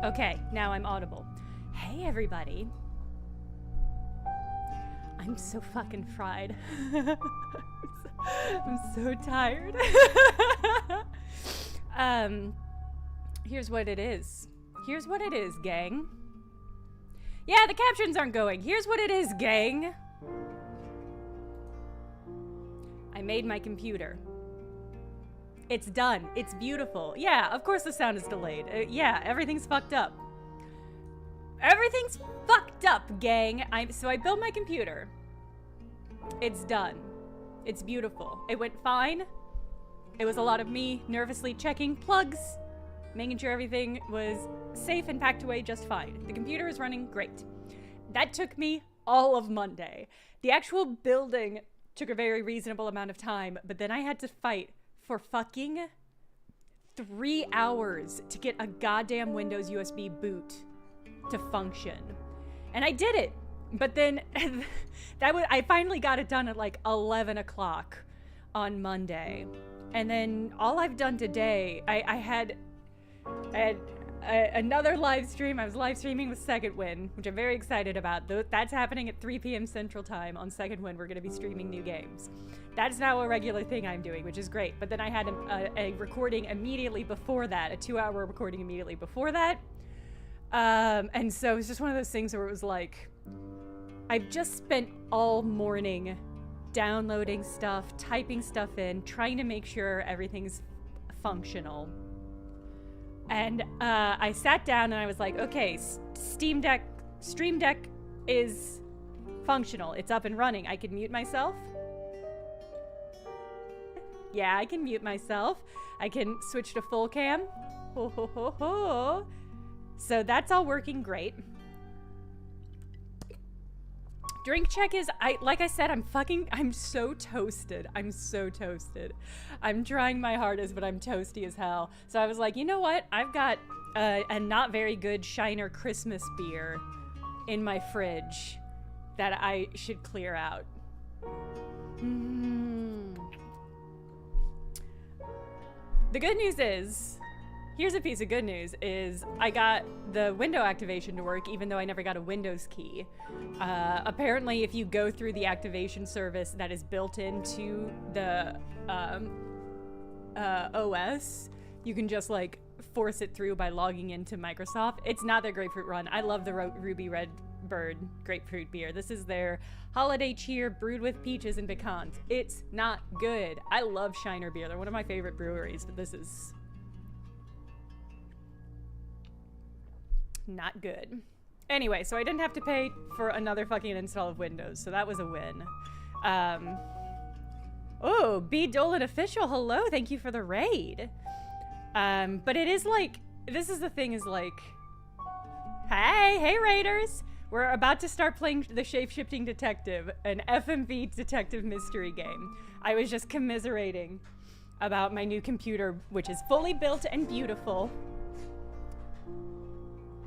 Okay, now I'm audible. Hey, everybody. I'm so fucking fried. I'm so tired. Here's what it is. Here's what it is, gang. Yeah, the captions aren't going. Here's what it is, gang. I made my computer. It's done. It's beautiful. Yeah, of course the sound is delayed. Yeah, everything's fucked up. Everything's fucked up, gang. So I built my computer. It's done. It's beautiful. It went fine. It was a lot of me nervously checking plugs, making sure everything was safe and packed away just fine. The computer is running great. That took me all of Monday. The actual building took a very reasonable amount of time, but then I had to fight for fucking 3 hours to get a goddamn Windows USB boot to function. And I did it. But then I finally got it done at like 11 o'clock on Monday. And then all I've done today, I had another live stream. I was live streaming with Second Wind, which I'm very excited about. That's happening at 3 p.m. Central Time on Second Wind. We're going to be streaming new games. That's now a regular thing I'm doing, which is great. But then I had a recording immediately before that, a 2-hour recording immediately before that. And so it's just one of those things where it was like, I've just spent all morning downloading stuff, typing stuff in, trying to make sure everything's functional. And I sat down and I was like, okay, Stream Deck is functional. It's up and running. I can mute myself. Yeah, I can mute myself. I can switch to full cam. Ho, ho, ho, ho. So that's all working great. Drink check is, like I said, I'm so toasted. I'm so toasted. I'm trying my hardest, but I'm toasty as hell. So I was like, you know what? I've got a not very good Shiner Christmas beer in my fridge that I should clear out. The good news is, here's a piece of good news, is I got the window activation to work even though I never got a Windows key. Apparently if you go through the activation service that is built into the OS, you can just like force it through by logging into Microsoft. It's not their grapefruit run. I love the Ruby Red Bird grapefruit beer. This is their holiday cheer brewed with peaches and pecans. It's not good. I love Shiner beer. They're one of my favorite breweries, but this is not good. Anyway, so I didn't have to pay for another fucking install of Windows, so that was a win. Oh, B. Dolan official, hello, thank you for the raid. But it is like, this is the thing is like, hey raiders! We're about to start playing the Shape-Shifting Detective, an FMV detective mystery game. I was just commiserating about my new computer, which is fully built and beautiful.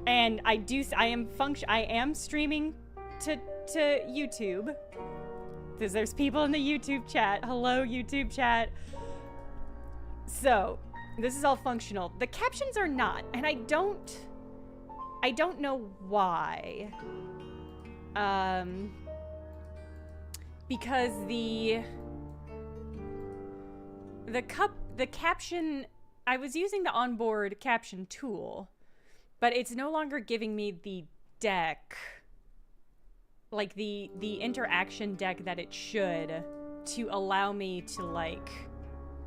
And I am streaming to YouTube. Because there's people in the YouTube chat. Hello, YouTube chat. So, this is all functional. The captions are not, and I don't know why. Because the caption, I was using the onboard caption tool, but it's no longer giving me the deck, like the interaction deck that it should, to allow me to like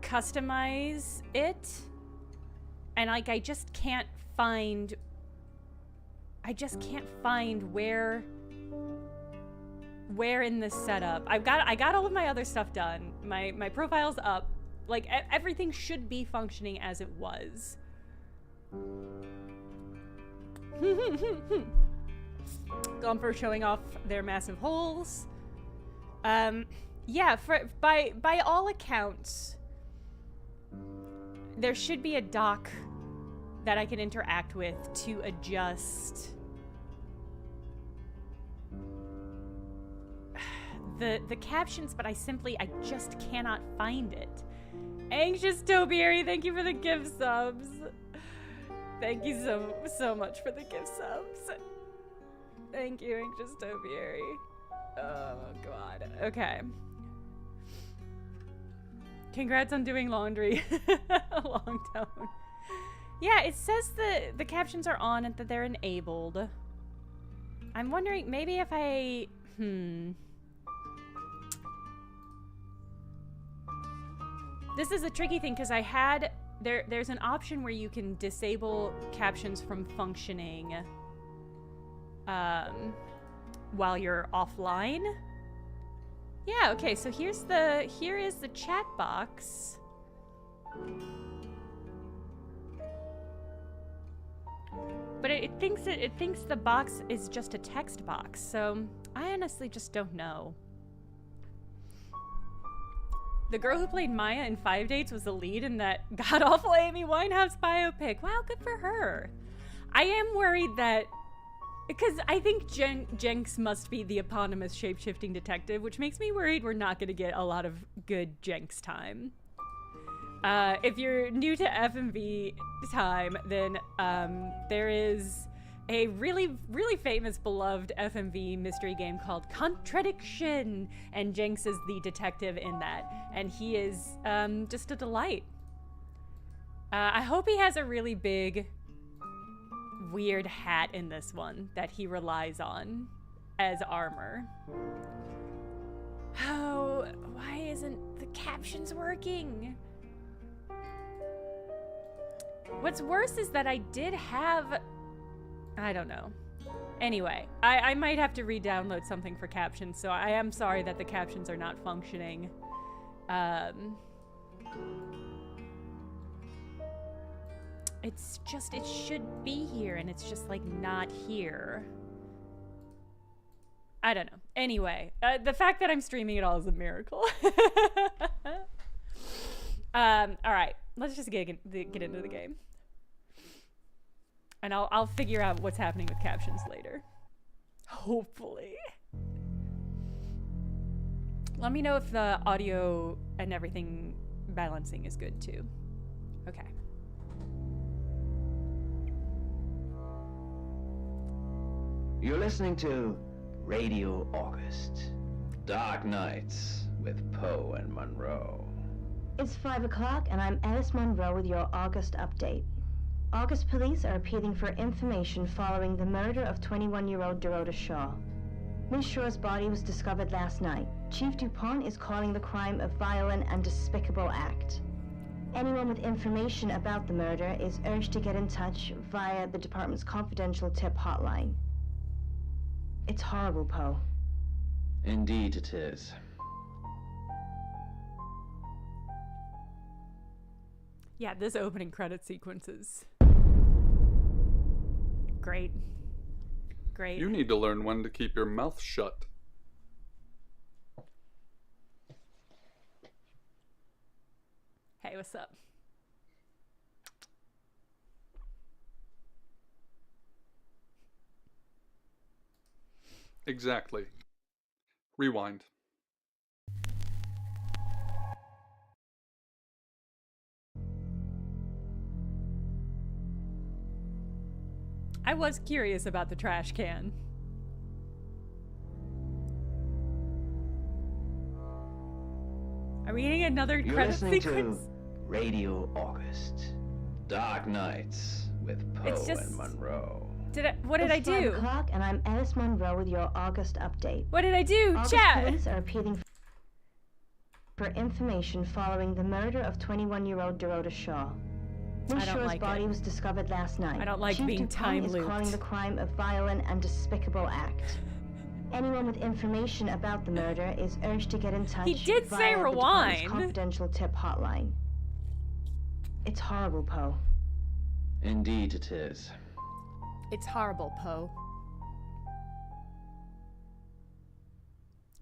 customize it. And like I just can't find where in the setup. I got all of my other stuff done. My profile's up. Like everything should be functioning as it was. Gomper showing off their massive holes. Yeah, by all accounts, there should be a dock that I can interact with to adjust the captions, but I just cannot find it. Anxious Topiary, thank you for the gift subs. Thank you so much for the gift subs. Thank you, Anxious Topiary. Oh god. Okay. Congrats on doing laundry. Long tone. Yeah, it says the captions are on and that they're enabled. I'm wondering, maybe if I... This is a tricky thing, because I had... There's an option where you can disable captions from functioning while you're offline. Yeah, okay, so here is the chat box. But it thinks the box is just a text box, so I honestly just don't know. The girl who played Maya in 5 Dates was the lead in that god-awful Amy Winehouse biopic. Wow, good for her. I am worried that... Because I think Jenks must be the eponymous shape-shifting detective, which makes me worried we're not going to get a lot of good Jenks time. If you're new to FMV time, then there is a really, really famous, beloved FMV mystery game called Contradiction, and Jenks is the detective in that, and he is just a delight. I hope he has a really big, weird hat in this one that he relies on as armor. Oh, why isn't the captions working? What's worse is that I did have... I don't know. Anyway, I might have to re-download something for captions, so I am sorry that the captions are not functioning. It's just, it should be here, and it's just, like, not here. I don't know. Anyway, the fact that I'm streaming it all is a miracle. All right, let's just get into the game. And I'll figure out what's happening with captions later. Hopefully. Let me know if the audio and everything balancing is good too. Okay. You're listening to Radio August. Dark Nights with Poe and Monroe. It's 5 o'clock and I'm Alice Monroe with your August update. August police are appealing for information following the murder of 21-year-old Dorota Shaw. Miss Shaw's body was discovered last night. Chief DuPont is calling the crime a violent and despicable act. Anyone with information about the murder is urged to get in touch via the department's confidential tip hotline. It's horrible, Poe. Indeed it is. Yeah, this opening credit sequence is great. Great. You need to learn when to keep your mouth shut. Hey, what's up? Exactly. Rewind. I was curious about the trash can. Are we getting another You're credit listening sequence? to Radio August. Dark Nights with Poe and Monroe. What did I It's do? 5 o'clock and I'm Alice Monroe with your August update. What did I do? August Chat! police are appealing for information following the murder of 21-year-old Dorota Shaw. Miss I don't Shaw's like body it. was discovered last night. I don't like Chief being DuPont time is looped. calling the crime a violent and despicable act. Anyone with information about the murder is urged to get in touch He did say via the department's rewind. confidential tip hotline. It's horrible, Poe. Indeed it is. It's horrible, Poe.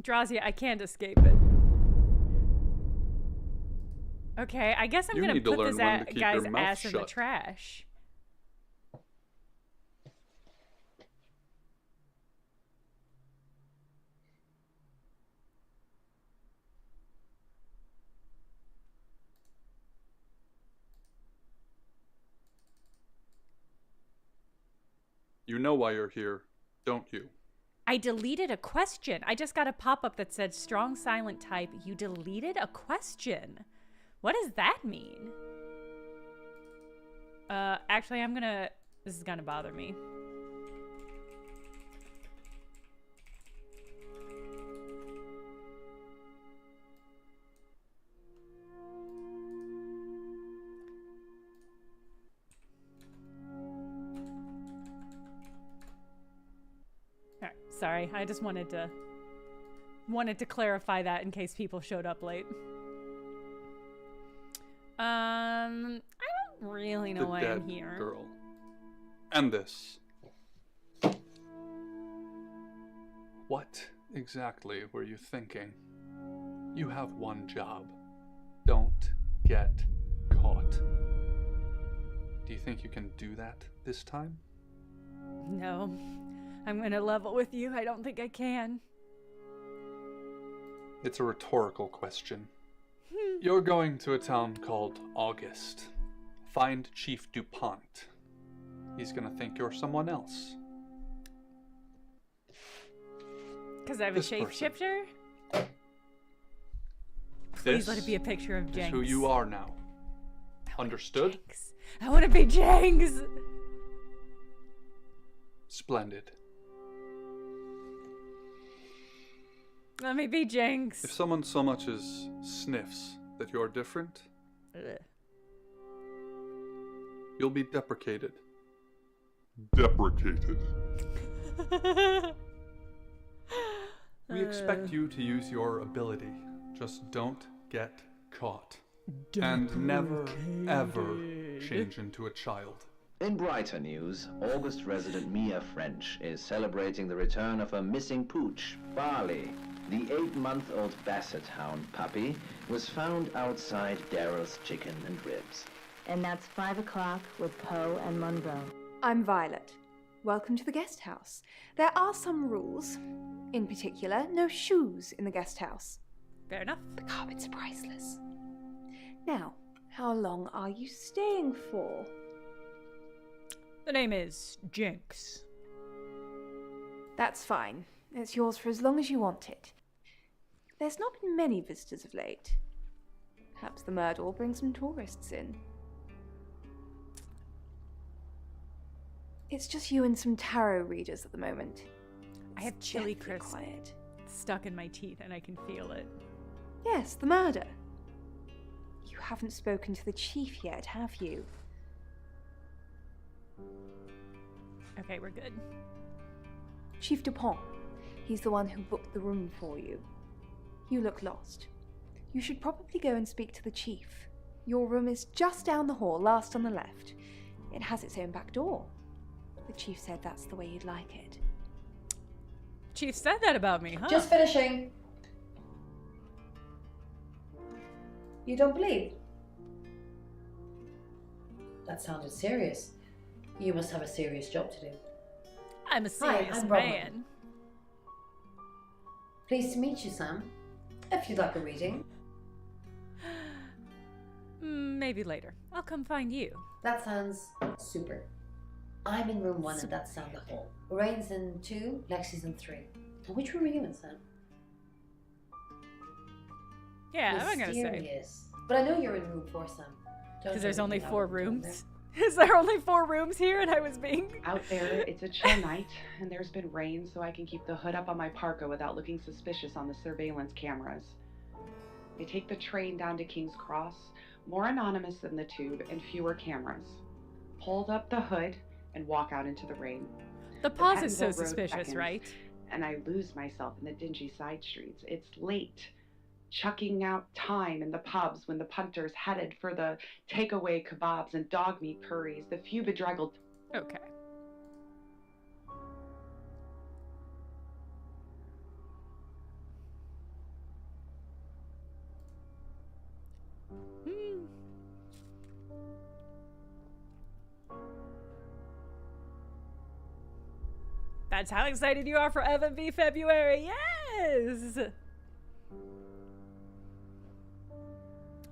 Drazia, I can't escape it. Okay, I guess I'm You gonna need to put learn this when to keep guy's your mouth ass in the shut. trash. You know why you're here, don't you? I deleted a question. I just got a pop-up that said strong silent type. You deleted a question. What does that mean? Actually, this is gonna bother me. Alright, sorry. I just wanted to clarify that in case people showed up late. I don't really know The why dead I'm here. girl. And this. What exactly were you thinking? You have one job. Don't get caught. Do you think you can do that this time? No. I'm gonna level with you. I don't think I can. It's a rhetorical question. You're going to a town called August. Find Chief DuPont. He's gonna think you're someone else. Because I have a This person. shapeshifter? Please This let it be a picture of is Jenks. who you are now. I wanna be Understood? Jenks. I want to be Jenks! Splendid. Let me be Jenks. If someone so much as sniffs that you're different, Ugh. you'll be deprecated. Deprecated. We expect you to use your ability. Just don't get caught. And never, ever change into a child. In brighter news, August resident Mia French is celebrating the return of her missing pooch, Barley. The 8-month-old Basset Hound puppy was found outside Daryl's Chicken and Ribs. And that's 5 o'clock with Poe and Monroe. I'm Violet. Welcome to the guest house. There are some rules. In particular, no shoes in the guest house. Fair enough. The carpets are priceless. Now, how long are you staying for? The name is Jinx. That's fine. It's yours for as long as you want it. There's not been many visitors of late. Perhaps the murder will bring some tourists in. It's just you and some tarot readers at the moment. I have It's chili deathly crisp quiet. stuck in my teeth and I can feel it. Yes, the murder. You haven't spoken to the chief yet, have you? Okay, we're good. Chief Dupont. He's the one who booked the room for you. You look lost. You should probably go and speak to the chief. Your room is just down the hall, last on the left. It has its own back door. The chief said that's the way you'd like it. Chief said that about me, huh? Just finishing. You don't believe? That sounded serious. You must have a serious job to do. I'm a serious I'm man. Pleased to meet you, Sam. If you'd like a reading. Maybe later. I'll come find you. That sounds super. I'm in room 1 and that's down the hall. Lorraine's in 2, Lexi's in 3. And which room are you in, Sam? Yeah, I'm gonna say. Mysterious. But I know you're in room 4, Sam. Because there's only 4 rooms. Is there only 4 rooms here and I was being... Out there, it's a chill night, and there's been rain, so I can keep the hood up on my parka without looking suspicious on the surveillance cameras. I take the train down to King's Cross, more anonymous than the tube, and fewer cameras. Hold up the hood and walk out into the rain. The pause is so Pattonville Road suspicious, beckons, right? And I lose myself in the dingy side streets. It's late. Chucking out time in the pubs when the punters headed for the takeaway kebabs and dog meat curries, the few bedraggled... Okay. That's how excited you are for FMVbruary. Yes!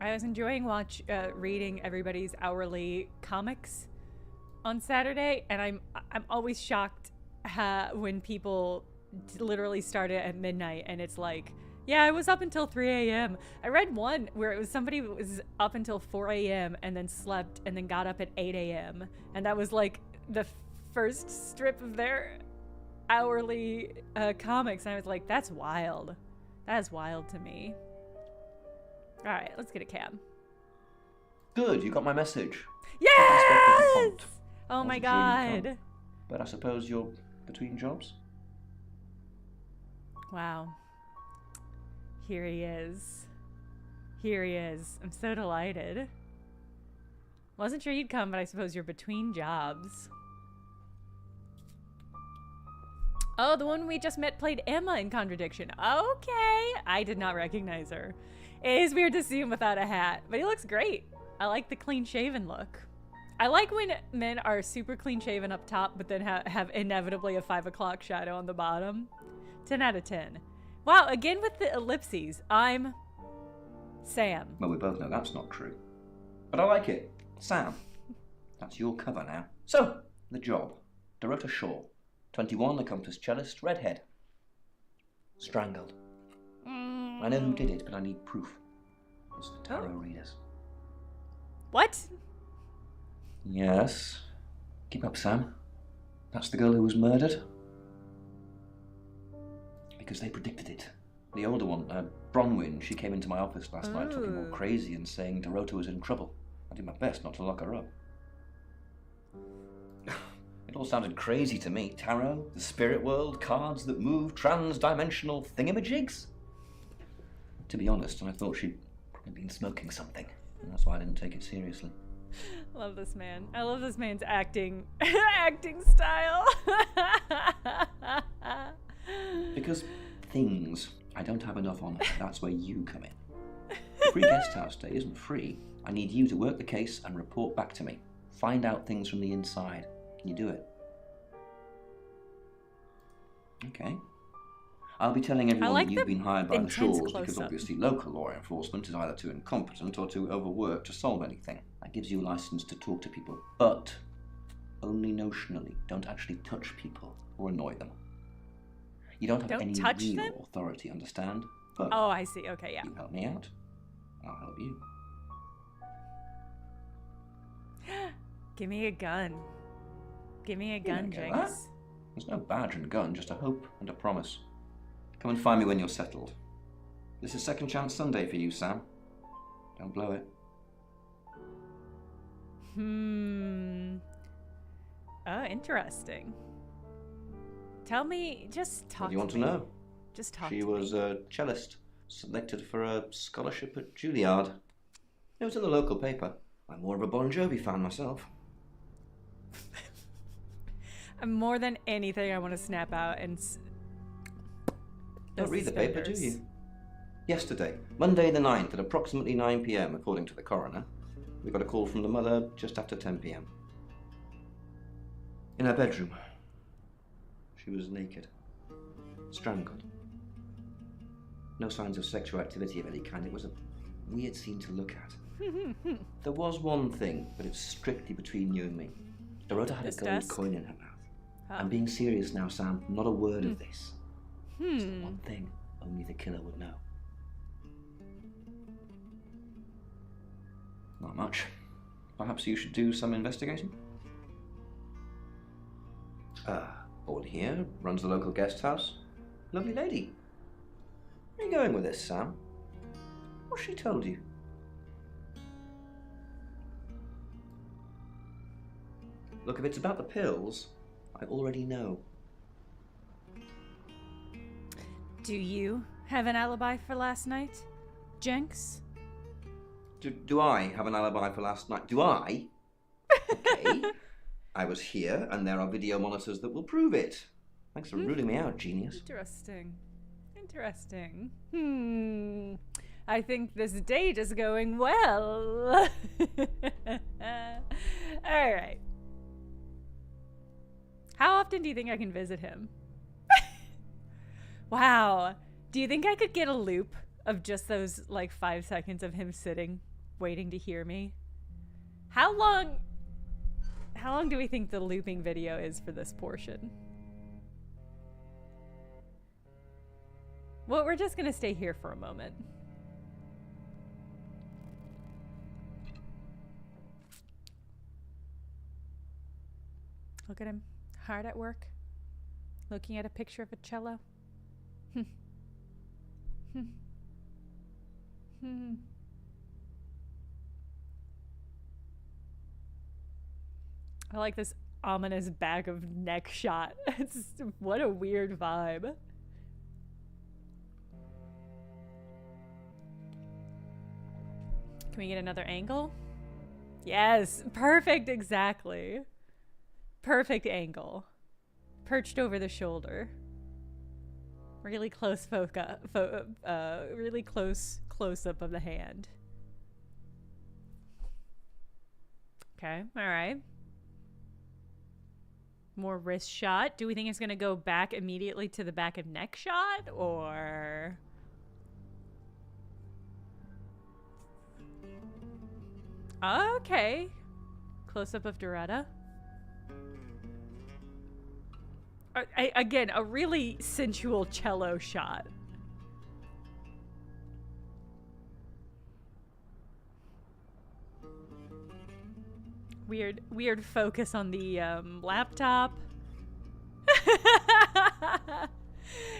I was enjoying reading everybody's hourly comics on Saturday, and I'm always shocked when people literally start it at midnight, and it's like, yeah, I was up until 3 a.m. I read one where it was somebody who was up until 4 a.m. and then slept and then got up at 8 a.m. and that was like the first strip of their hourly comics, and I was like, that's wild. That is wild to me. All right, let's get a cab. Good, you got my message. Yes! Oh my Wasn't sure you'd god. come, but I suppose you're between jobs? Wow. Here he is. Here he is. I'm so delighted. Wasn't sure you'd come, but I suppose you're between jobs. Oh, the one we just met played Emma in Contradiction. Okay. I did not recognize her. It is weird to see him without a hat, but he looks great. I like the clean-shaven look. I like when men are super clean-shaven up top, but then have inevitably a 5 o'clock shadow on the bottom. 10 out of 10. Wow, again with the ellipses. I'm Sam. Well, we both know that's not true. But I like it. Sam. That's your cover now. So, the job. Dorota Shaw. 21, accomplished cellist, redhead. Strangled. I know who did it, but I need proof. It's the tarot readers. What? Yes. Keep up, Sam. That's the girl who was murdered. Because they predicted it. The older one, Bronwyn, she came into my office last night talking all crazy and saying Dorota was in trouble. I did my best not to lock her up. It all sounded crazy to me. Tarot, the spirit world, cards that move, trans-dimensional thingamajigs. To be honest, I thought she'd probably been smoking something, and that's why I didn't take it seriously. Love this man. I love this man's acting style. Because things I don't have enough on, that's where you come in. The free guest house stay isn't free. I need you to work the case and report back to me. Find out things from the inside. Can you do it? Okay. I'll be telling everyone like that you've the been hired by the intense Shaws because close-up. obviously local law enforcement is either too incompetent or too overworked to solve anything. That gives you a license to talk to people, but only notionally. Don't actually touch people or annoy them. You don't have Don't any touch real them? authority, understand? But Oh, I see. Okay, yeah. you help me out, I'll help you. Give me a gun. Give me a don't gun, get that. Jinx. There's no badge and gun, just a hope and a promise. Come and find me when you're settled. This is Second Chance Sunday for you, Sam. Don't blow it. Oh, interesting. Tell me, just talk What do you want to me. know? Just talk She to was me. a cellist, selected for a scholarship at Juilliard. It was in the local paper. I'm more of a Bon Jovi fan myself. More than anything, I want to snap out and... Don't read the paper, do suspenders. you? Yesterday, Monday the 9th at approximately 9 p.m, according to the coroner, we got a call from the mother just after 10 p.m. In her bedroom. She was naked. Strangled. No signs of sexual activity of any kind. It was a weird scene to look at. There was one thing, but it's strictly between you and me. Dorota had This a gold desk? coin in her mouth. Oh. I'm being serious now, Sam. Not a word of this. It's the Hmm. one thing only the killer would know. Not much. Perhaps you should do some investigating? All here runs the local guest house. Lovely lady. Where are you going with this, Sam? What's she told you? Look, if it's about the pills, I already know. Do you have an alibi for last night, Jinx? Do I have an alibi for last night? Do I? Okay. I was here, and there are video monitors that will prove it. Thanks for ruling me out, genius. Interesting. Interesting. I think this date is going well. All right. How often do you think I can visit him? Wow. Do you think I could get a loop of just those, like, 5 seconds of him sitting, waiting to hear me? How long do we think the looping video is for this portion? Well, we're just gonna stay here for a moment. Look at him, hard at work, looking at a picture of a cello. I like this ominous back of neck shot. What a weird vibe. Can we get another angle? Yes, perfect, exactly. Perfect angle. Perched over the shoulder. Really close really close up of the hand. Okay, all right. More wrist shot. Do we think it's gonna go back immediately to the back of neck shot, or? Okay. Close up of Doretta. Again, a really sensual cello shot. Weird focus on the laptop.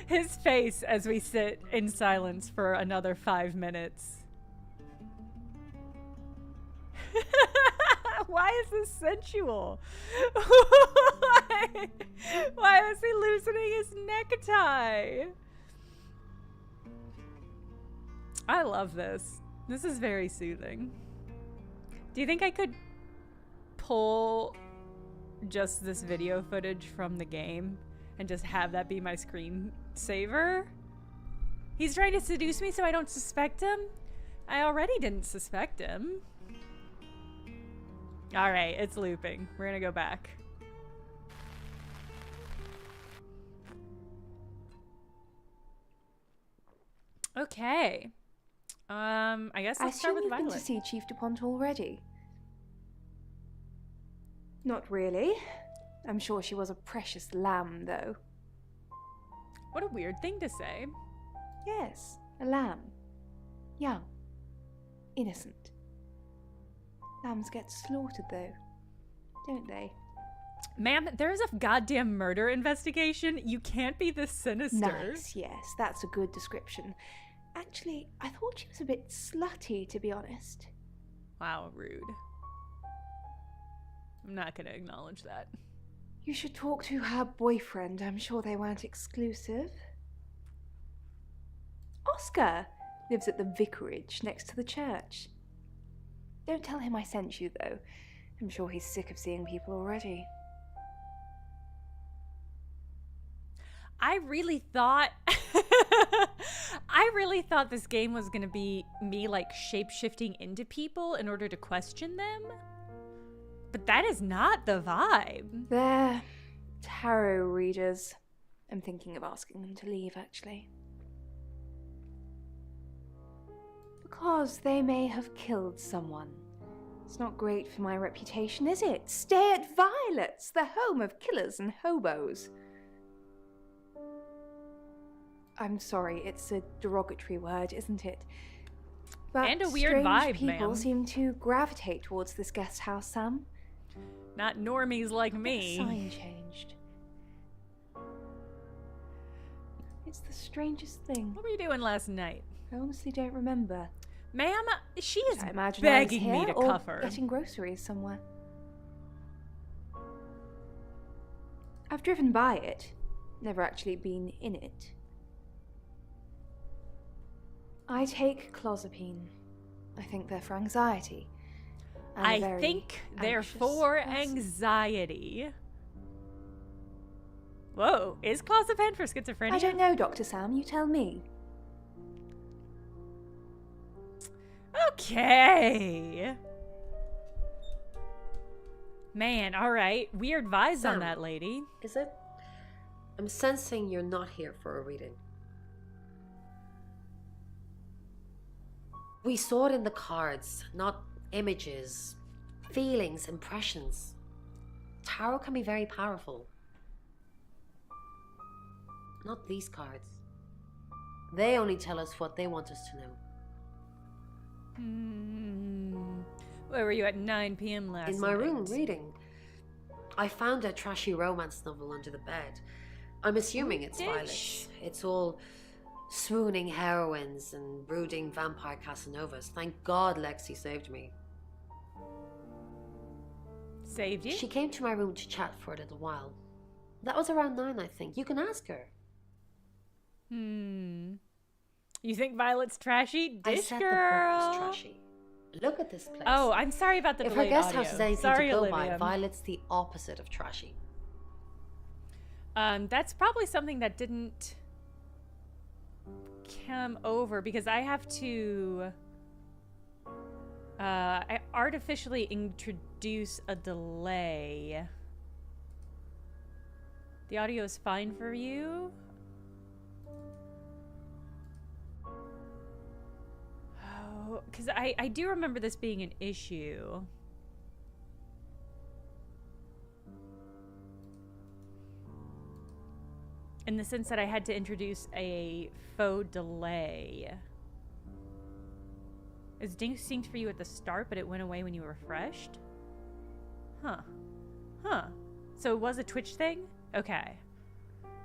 His face as we sit in silence for another 5 minutes. Why is this sensual? Why is he loosening his necktie? I love this. This is very soothing. Do you think I could pull just this video footage from the game and just have that be my screensaver? He's trying to seduce me so I don't suspect him? I already didn't suspect him. Alright, it's looping. We're gonna go back. Okay. I guess let's start with you've been Violet. to see Chief DuPont already. Not really. I'm sure she was a precious lamb, though. What a weird thing to say. Yes, a lamb. Young. Innocent. Lambs get slaughtered, though, don't they? Ma'am, there's a goddamn murder investigation. You can't be this sinister. Nice, yes, that's a good description. Actually, I thought she was a bit slutty, to be honest. Wow, rude. I'm not gonna acknowledge that. You should talk to her boyfriend. I'm sure they weren't exclusive. Oscar lives at the vicarage next to the church. Don't tell him I sent you, though. I'm sure he's sick of seeing people already. I really thought this game was gonna be me like shape-shifting into people in order to question them. But that is not the vibe. They're tarot readers. I'm thinking of asking them to leave, actually. Because they may have killed someone. It's not great for my reputation, is it? Stay at Violet's, the home of killers and hobos. I'm sorry, it's a derogatory word, isn't it? But And a weird strange vibe, people ma'am. seem to gravitate towards this guest house, Sam. Not normies like The me. sign changed. It's the strangest thing. What were you doing last night? I honestly don't remember. Ma'am, she is I imagine begging I was me here to or cuff her. getting groceries somewhere. I've driven by it, never actually been in it. I take clozapine. I think they're for anxiety. I'm a I very think they're anxious for person. anxiety. Whoa, is clozapine for schizophrenia? I don't know, Dr. Sam, you tell me. Okay. Man, alright. Weird vibes on Sam. that lady. Is it? I'm sensing you're not here for a reading. We saw it in the cards, not images, feelings, impressions. Tarot can be very powerful. Not these cards. They only tell us what they want us to know. Where were you at 9 p.m. last night? In my room, reading. I found a trashy romance novel under the bed. I'm assuming it's Ditch. Violet's. It's all swooning heroines and brooding vampire Casanovas. Thank God Lexi saved me. Saved you? She came to my room to chat for a little while. That was around 9, I think. You can ask her. You think Violet's trashy? I Dish said girl. the book was trashy. Look at this place. Oh, I'm sorry about the if her delayed guest audio. house is anything Sorry, to go Olivia. by, Violet's the opposite of trashy. That's probably something that didn't come over because I have to I artificially introduce a delay. The audio is fine for you? Oh, because I do remember this being an issue. In the sense that I had to introduce a faux delay. It was synced for you at the start, but it went away when you refreshed? Huh. So it was a Twitch thing? Okay.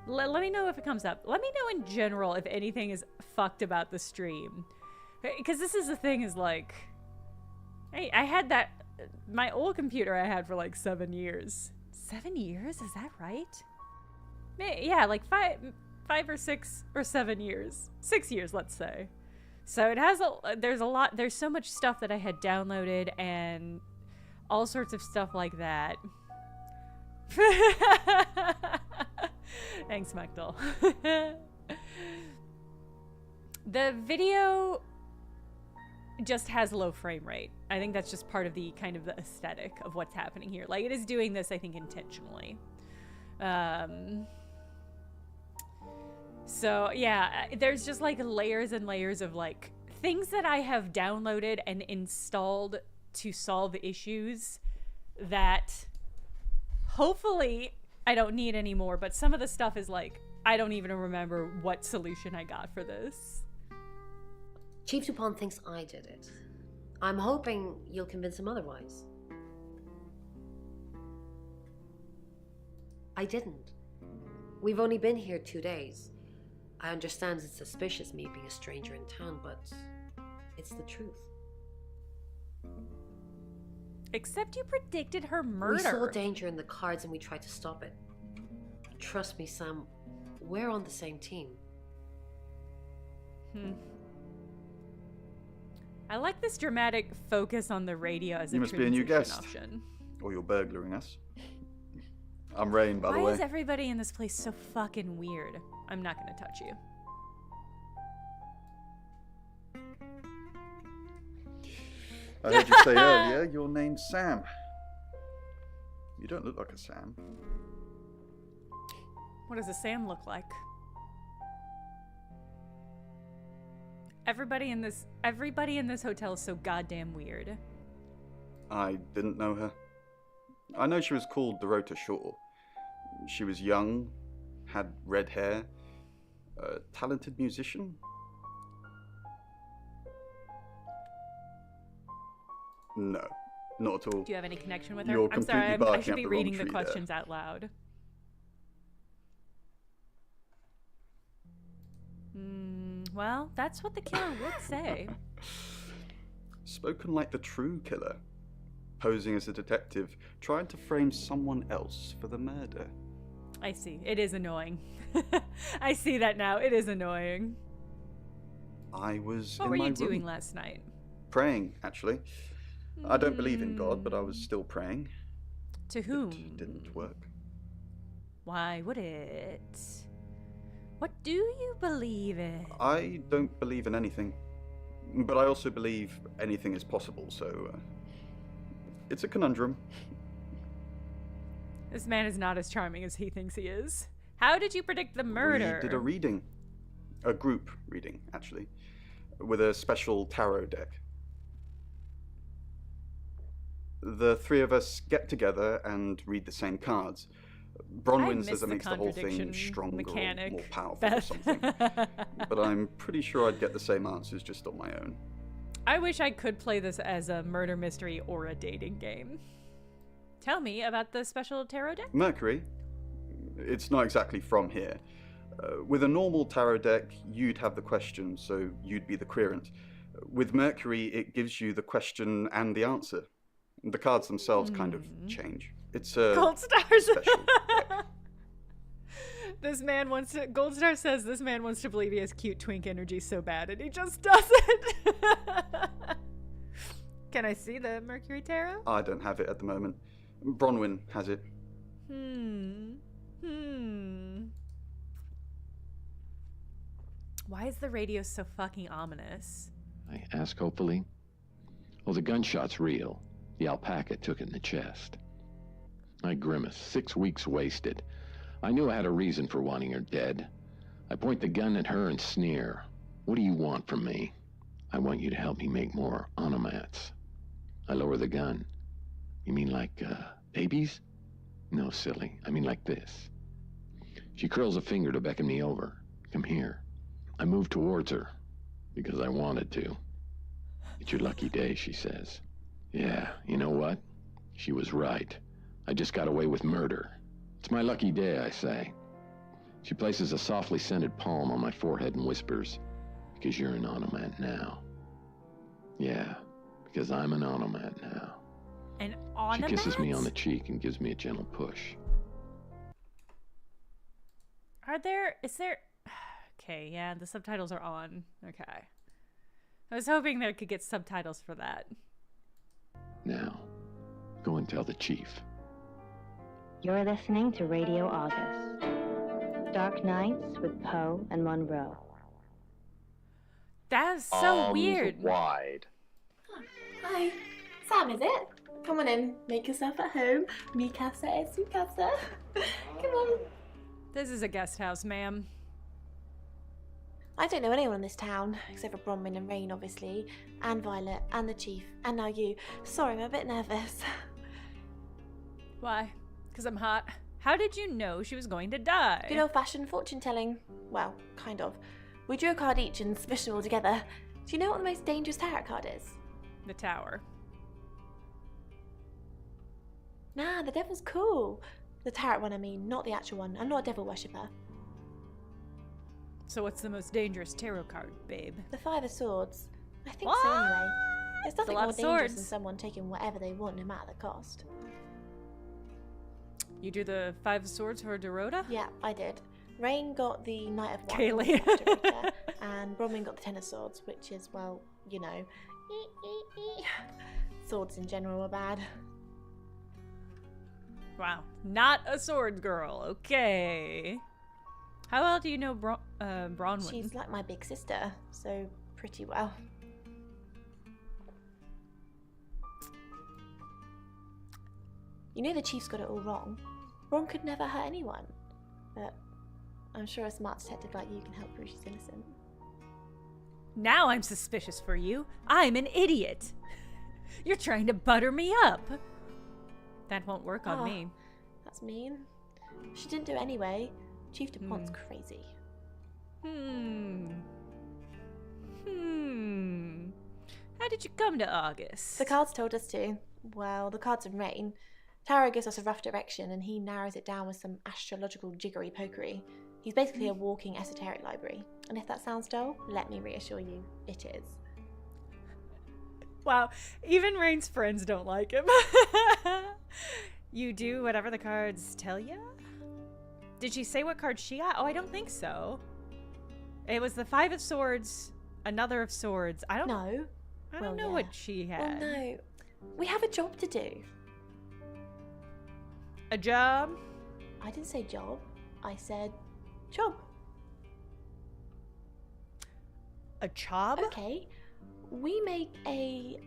Let me know if it comes up. Let me know in general if anything is fucked about the stream. Because this is the thing is like... I had that... My old computer I had for like 7 years. 7 years? Is that right? Yeah, like five or 6 or 7 years. 6 years, let's say. So it has there's so much stuff that I had downloaded and all sorts of stuff like that. Thanks, Mechtel. The video just has low frame rate. I think that's just part of the kind of the aesthetic of what's happening here. Like, it is doing this, I think, intentionally. So yeah, there's just like layers and layers of like things that I have downloaded and installed to solve issues that hopefully I don't need anymore, but some of the stuff is like, I don't even remember what solution I got for this. Chief Dupont thinks I did it. I'm hoping you'll convince him otherwise. I didn't. We've only been here 2 days. I understand it's suspicious me being a stranger in town, but it's the truth. Except you predicted her murder. We saw danger in the cards and we tried to stop it. Trust me, Sam, we're on the same team. I like this dramatic focus on the radio as You a must be a new transition guest. option. Or you're burglaring us. I'm Rain, by the Why way. is everybody in this place so fucking weird? I'm not gonna touch you. I heard you say earlier your name's Sam. You don't look like a Sam. What does a Sam look like? Everybody in this hotel is so goddamn weird. I didn't know her. I know she was called Dorota Shaw. She was young, had red hair, a talented musician. No, not at all. Do you have any connection with her? You're I'm sorry, completely I barking should up be the reading wrong the tree there. questions out loud. Well, that's what the killer would say. Spoken like the true killer, posing as a detective, trying to frame someone else for the murder. I see. It is annoying. I see that now. It is annoying. I was What in were my you room, doing last night? praying, actually. I don't believe in God, but I was still praying. To whom? It didn't work. Why would it? What do you believe in? I don't believe in anything, but I also believe anything is possible, so it's a conundrum. This man is not as charming as he thinks he is. How did you predict the murder? We did a reading. A group reading, actually, with a special tarot deck. The three of us get together and read the same cards. Bronwyn says it makes the whole thing stronger or more powerful or something. But I'm pretty sure I'd get the same answers just on my own. I wish I could play this as a murder mystery or a dating game. Tell me about the special tarot deck. Mercury? It's not exactly from here. With a normal tarot deck, you'd have the question, so you'd be the querent. With Mercury, it gives you the question and the answer. The cards themselves kind of change. It's a Gold Stars. special deck. This man wants to. Gold Star says this man wants to believe he has cute twink energy so bad, and he just doesn't. Can I see the Mercury Tarot? I don't have it at the moment. Bronwyn has it. Why is the radio so fucking ominous? I ask hopefully. Oh, the gunshot's real. The alpaca took it in the chest. I grimace. 6 weeks wasted. I knew I had a reason for wanting her dead. I point the gun at her and sneer. What do you want from me? I want you to help me make more onomats. I lower the gun. You mean like, babies? No, silly. I mean like this. She curls a finger to beckon me over. Come here. I move towards her because I wanted to. It's your lucky day, she says. Yeah, you know what? She was right. I just got away with murder. It's my lucky day, I say. She places a softly scented palm on my forehead and whispers, because you're an onomat now. Yeah, because I'm an onomat now. An onomat? She kisses me on the cheek and gives me a gentle push. Is there... Okay, yeah, the subtitles are on. Okay. I was hoping there could get subtitles for that. Now, Go and tell the chief. You're listening to Radio August. Dark Nights with Poe and Monroe. That is so weird. Wide. Hi, Sam, is it? Come on in, make yourself at home. Mi casa es su casa. Come on. This is a guest house, ma'am. I don't know anyone in this town, except for Bronwyn and Rain, obviously, and Violet, and the Chief, and now you. Sorry, I'm a bit nervous. Why? Because I'm hot. How did you know she was going to die? Good old-fashioned fortune-telling. Well, kind of. We drew a card each and smushed them all together. Do you know what the most dangerous tarot card is? The tower. Nah, the devil's cool. The tarot one, I mean, not the actual one. I'm not a devil worshipper. So what's the most dangerous tarot card, babe? The Five of Swords. I think What? so anyway. There's It's a nothing lot more of dangerous swords. than someone taking whatever they want, no matter the cost. You do the Five of Swords for Dorota? Yeah, I did. Rain got the Knight of Wands, Kaylee. that's Dorota, and Bronwyn got the Ten of Swords, which is, well, you know. Swords in general are bad. Wow. Not a sword girl. Okay. How well do you know Bronwyn? She's like my big sister, so pretty well. You know the Chief's got it all wrong. Ron could never hurt anyone. But I'm sure a smart detective like you can help prove she's innocent. Now I'm suspicious for you. I'm an idiot. You're trying to butter me up. That won't work on me. That's mean. She didn't do it anyway. Chief DuPont's crazy. How did you come to August? The cards told us to. Well, the cards in Rain. Tarot gives us a rough direction and he narrows it down with some astrological jiggery pokery. He's basically a walking esoteric library. And if that sounds dull, let me reassure you, it is. Wow, even Rain's friends don't like him. You do whatever the cards tell you? Did she say what card she got? Oh, I don't think so. It was the Five of Swords, another of Swords. I don't know what she had. Well, no. We have a job to do. A job? I didn't say job. I said job. A job? Okay. We make a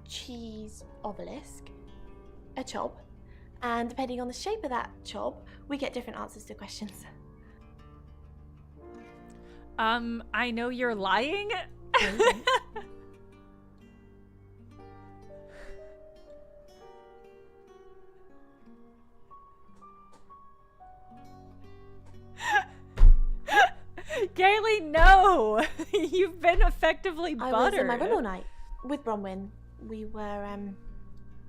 cheese obelisk, a chob, and depending on the shape of that chob, we get different answers to questions. I know you're lying. Kaylee, no! You've been effectively buttered. I was in my room all night with Bronwyn. We were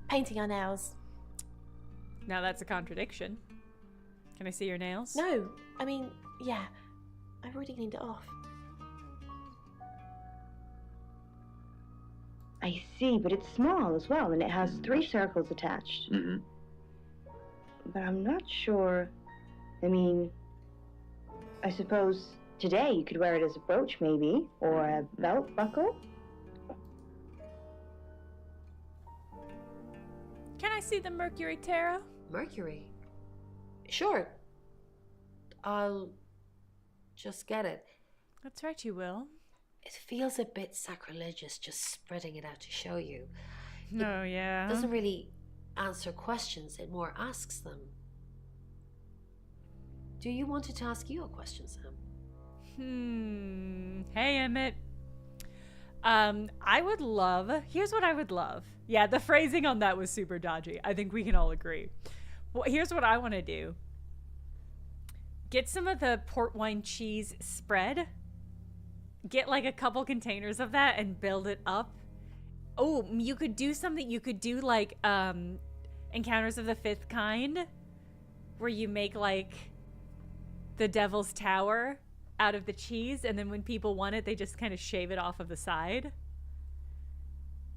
painting our nails. Now that's a contradiction. Can I see your nails? No, I mean, yeah, I've already cleaned it off. I see, but it's small as well, and it has 3 circles attached. Mm-hmm. But I'm not sure. I mean, I suppose today you could wear it as a brooch, maybe, or a belt buckle. Can I see the Mercury Tarot? Mercury? Sure. I'll just get it. That's right, you will. It feels a bit sacrilegious just spreading it out to show you. Oh, yeah. It doesn't really answer questions, it more asks them. Do you want it to ask you a question, Sam? Hey, Emmett. I would love... Here's what I would love. Yeah, the phrasing on that was super dodgy. I think we can all agree. Well, here's what I want to do. Get some of the port wine cheese spread. Get like a couple containers of that and build it up. Oh, you could do something. You could do like Encounters of the Fifth Kind, where you make like the Devil's Tower out of the cheese, and then when people want it, they just kind of shave it off of the side.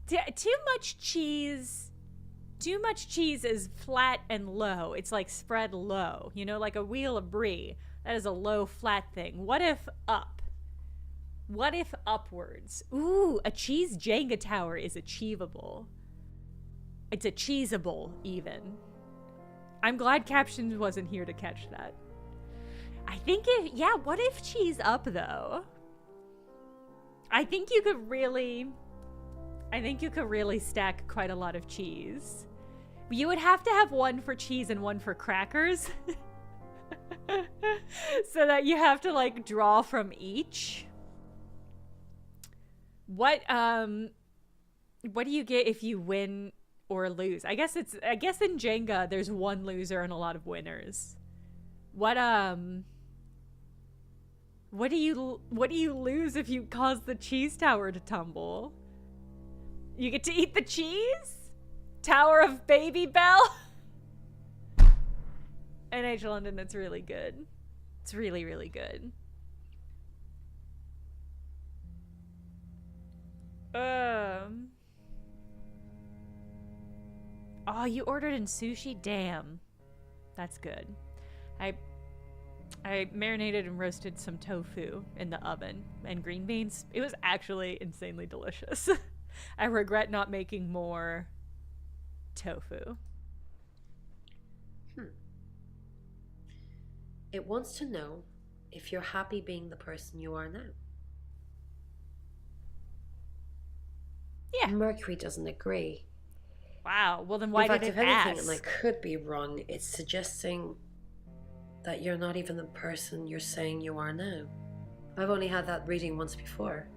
Too much cheese is flat and low. It's like spread low, you know, like a wheel of brie. That is a low, flat thing. What if up? What if upwards? Ooh, a cheese Jenga tower is achievable. It's a cheesable, even. I'm glad Captions wasn't here to catch that. I think yeah, what if cheese up, though? I think you could really stack quite a lot of cheese. You would have to have one for cheese and one for crackers. So that you have to, like, draw from each. What do you get if you win or lose? I guess in Jenga there's one loser and a lot of winners. What do you lose if you cause the cheese tower to tumble? You get to eat the cheese? Tower of Baby Bell? NH London, it's really good. It's really, really good. Oh, you ordered in sushi? Damn. That's good. I marinated and roasted some tofu in the oven and green beans. It was actually insanely delicious. I regret not making more tofu. It wants to know if you're happy being the person you are now. Yeah. Mercury doesn't agree. Wow. Well, then why did it if anything, ask? and I could be wrong, it's suggesting that you're not even the person you're saying you are now. I've only had that reading once before.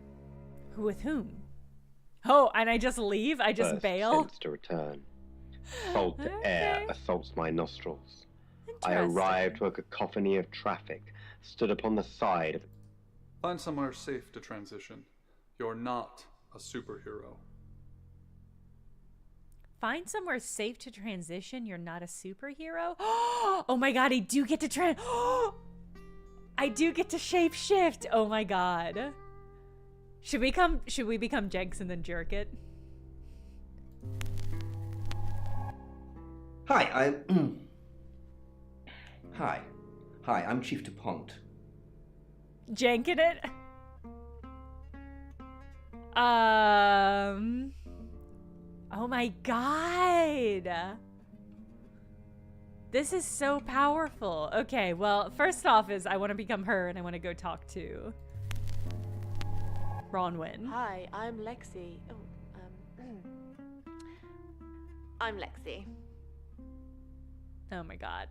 With whom? Oh, and I just leave? I just First bail? sense to return. Salt air assaults my nostrils. I Interesting. arrive to a cacophony of traffic, stood upon the side of... Find somewhere safe to transition. You're not a superhero. Find somewhere safe to transition. You're not a superhero? Oh my god, I do get to I do get to shapeshift. Oh my god. Should we become Jenks and then jerk it? Hi, I'm Chief DuPont. Jenking it? Oh my god. This is so powerful. Okay, well, first off is I want to become her and I want to go talk to Bronwyn. Hi, I'm Lexi. I'm Lexi. Oh my god.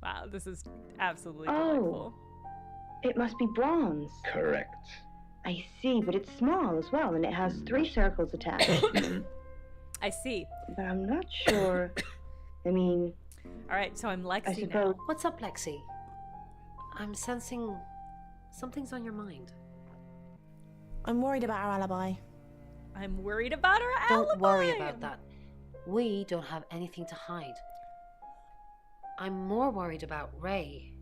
Wow, this is absolutely delightful. It must be bronze. Correct. I see, but it's small as well, and it has 3 circles attached. I see. But I'm not sure. I mean... Alright, so I'm Lexi I suppose... now. What's up, Lexi? I'm sensing something's on your mind. I'm worried about our alibi. I'm worried about her alibi. Don't worry about that. We don't have anything to hide. I'm more worried about Ray.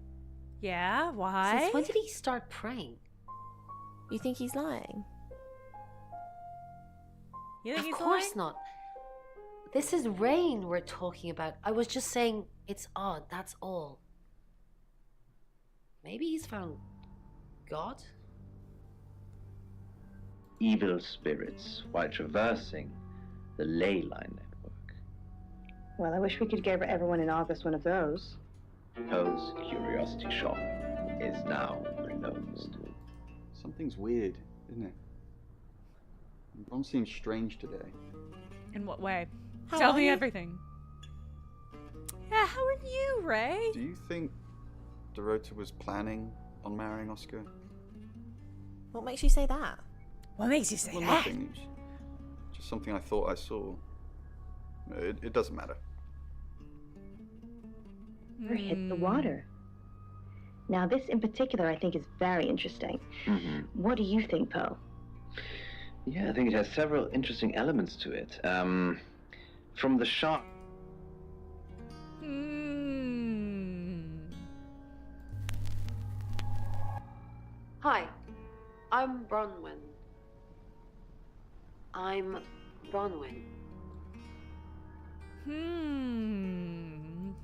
Yeah, why? Since when did he start praying? You think he's lying? You think Of he's course lying? not. This is Rain we're talking about. I was just saying it's odd, that's all. Maybe he's found God? Evil spirits while traversing the ley line network. Well, I wish we could give everyone in August one of those. Poe's curiosity shop is now closed. Something's weird, isn't it? Ron seems strange today. In what way? How Tell are me you? everything. Yeah, how are you, Ray? Do you think Dorota was planning on marrying Oscar? What makes you say that? What makes you say Well, that? nothing. Just something I thought I saw. It doesn't matter. Or hit the water. Now, this in particular I think is very interesting. What do you think, Poe? Yeah, I think it has several interesting elements to it. From the shark. Hi, I'm Bronwyn. I'm Bronwyn.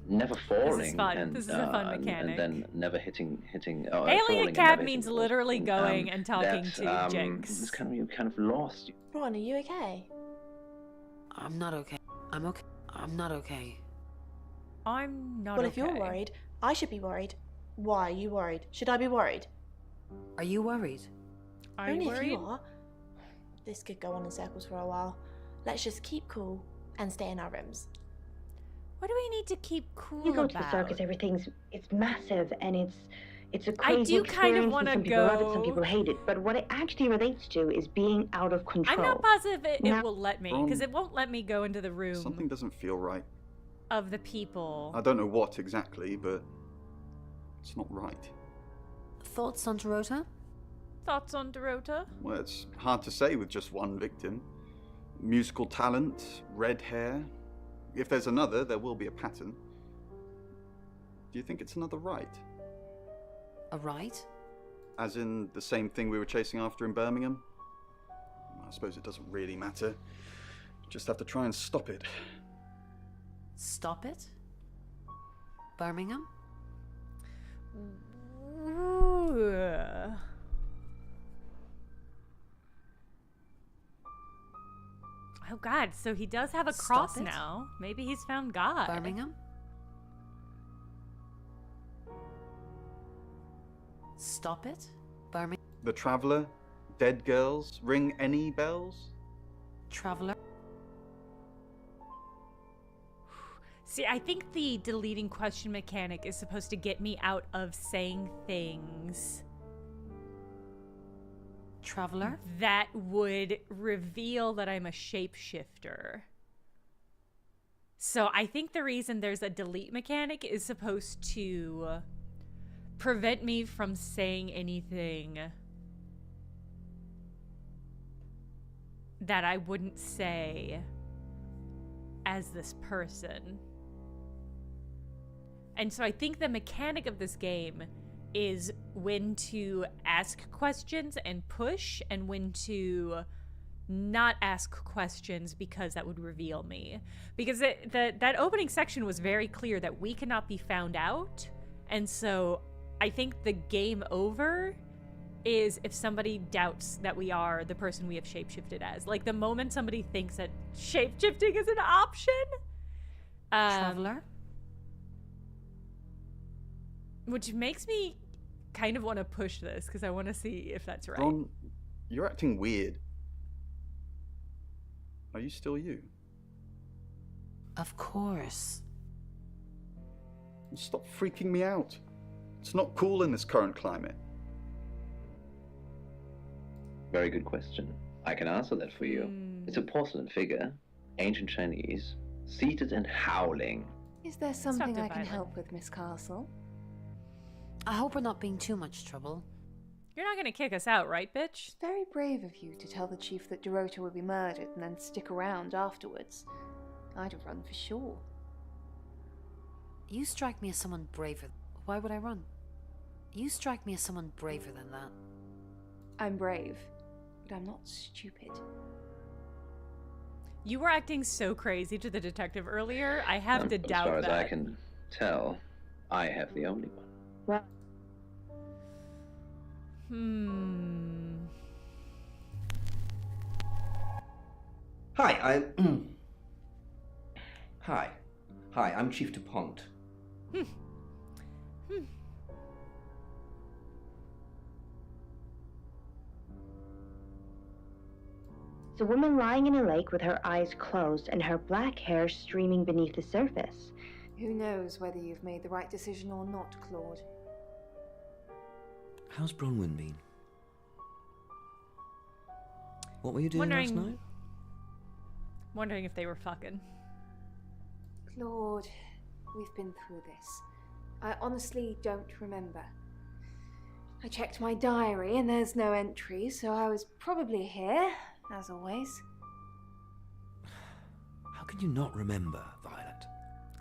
Never falling. fun. And, This is a fun and mechanic. then never hitting. Alien falling and Cab never means hitting literally the going and talking to Jenks. It's kind of, you're kind of lost. Ron, are you okay? I'm not okay. I'm okay. I'm not okay. I'm not Well, okay. if you're worried, I should be worried. Why are you worried? Should I be worried? Are you worried? Are Only you if worried? you are. This could go on in circles for a while. Let's just keep cool and stay in our rooms. What do we need to keep cool You go about? to the circus, it's massive and it's a I crazy do kind of experience, wanna and some people love it, some go. people hate it. But what it actually relates to is being out of control. I'm not positive it Now- will let me, because it won't let me go into the room Something doesn't feel right. of the people. I don't know what exactly, but it's not right. Thoughts on Dorota? Thoughts on Dorota? Well, it's hard to say with just one victim. Musical talent, red hair. If there's another, there will be a pattern. Do you think it's another right? A right? As in the same thing we were chasing after in Birmingham? I suppose it doesn't really matter. Just have to try and stop it. Stop it? Birmingham? Ooh. Oh God, so he does have a Stop cross it? now. Maybe he's found God. Birmingham? Stop it? Birmingham? The Traveller? Dead Girls? Ring any bells? Traveller? See, I think the deleting question mechanic is supposed to get me out of saying things Traveller? that would reveal that I'm a shapeshifter. So I think the reason there's a delete mechanic is supposed to prevent me from saying anything that I wouldn't say as this person. And so I think the mechanic of this game is when to ask questions and push, and when to not ask questions because that would reveal me. Because that opening section was very clear that we cannot be found out. And so I think the game over is if somebody doubts that we are the person we have shapeshifted as. Like the moment somebody thinks that shapeshifting is an option. Traveller? Which makes me kind of want to push this because I want to see if that's right. Ron, you're acting weird. Are you still you? Of course. Stop freaking me out. It's not cool in this current climate. Very good question. I can answer that for you. It's a porcelain figure, ancient Chinese, seated and howling. Is there something I can violent. help with, Miss Castle? I hope we're not being too much trouble. You're not going to kick us out, right, bitch? It's very brave of you to tell the chief that Dorota will be murdered and then stick around afterwards. I'd have run for sure. You strike me as someone braver. Why would I run? You strike me as someone braver than that. I'm brave, but I'm not stupid. You were acting so crazy to the detective earlier. I have to doubt as far that. as I can tell, I have the only one. Well, Hi, Hi, I'm Chief DuPont. it's a woman lying in a lake with her eyes closed and her black hair streaming beneath the surface. Who knows whether you've made the right decision or not, Claude? How's Bronwyn been? What were you doing last night? Wondering if they were fucking. Claude, we've been through this. I honestly don't remember. I checked my diary and there's no entry, so I was probably here, as always. How can you not remember, Violet?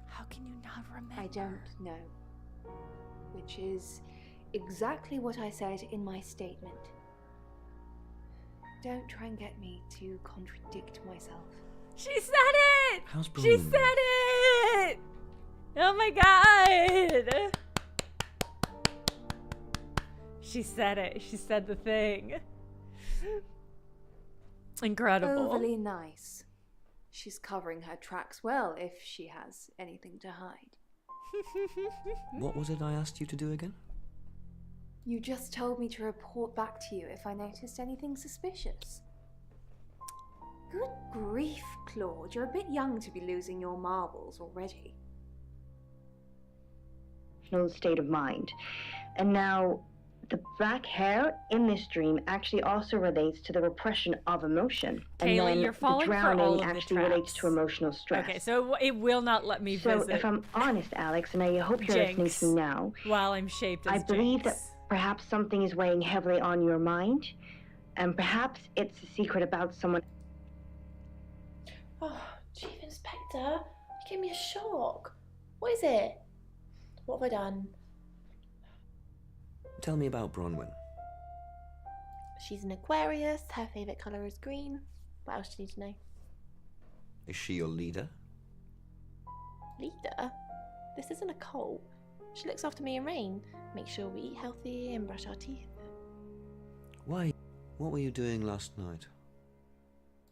How can you not remember? I don't know. Which is exactly what I said in my statement. Don't try and get me to contradict myself. She said it! How's She Bronwyn? said it! Oh my god! She said it. She said the thing. Incredible. Overly nice. She's covering her tracks well if she has anything to hide. What was it I asked you to do again? You just told me to report back to you if I noticed anything suspicious. Good grief, Claude. You're a bit young to be losing your marbles already. State of mind. And now, the black hair in this dream actually also relates to the repression of emotion. Kaylee, and then you're falling the for drowning all of the actually traps. relates to emotional stress. Okay, so it will not let me So, visit if I'm honest, Alex, and I hope you're listening Jinx to me now, while I'm shaped as I believe that Jinx. perhaps something is weighing heavily on your mind, and perhaps it's a secret about someone. Oh, Chief Inspector, you gave me a shock. What is it? What have I done? Tell me about Bronwyn. She's an Aquarius. Her favourite colour is green. What else do you need to know? Is she your leader? Leader? This isn't a cult. She looks after me and Rain. Make sure we eat healthy and brush our teeth. Why? What were you doing last night?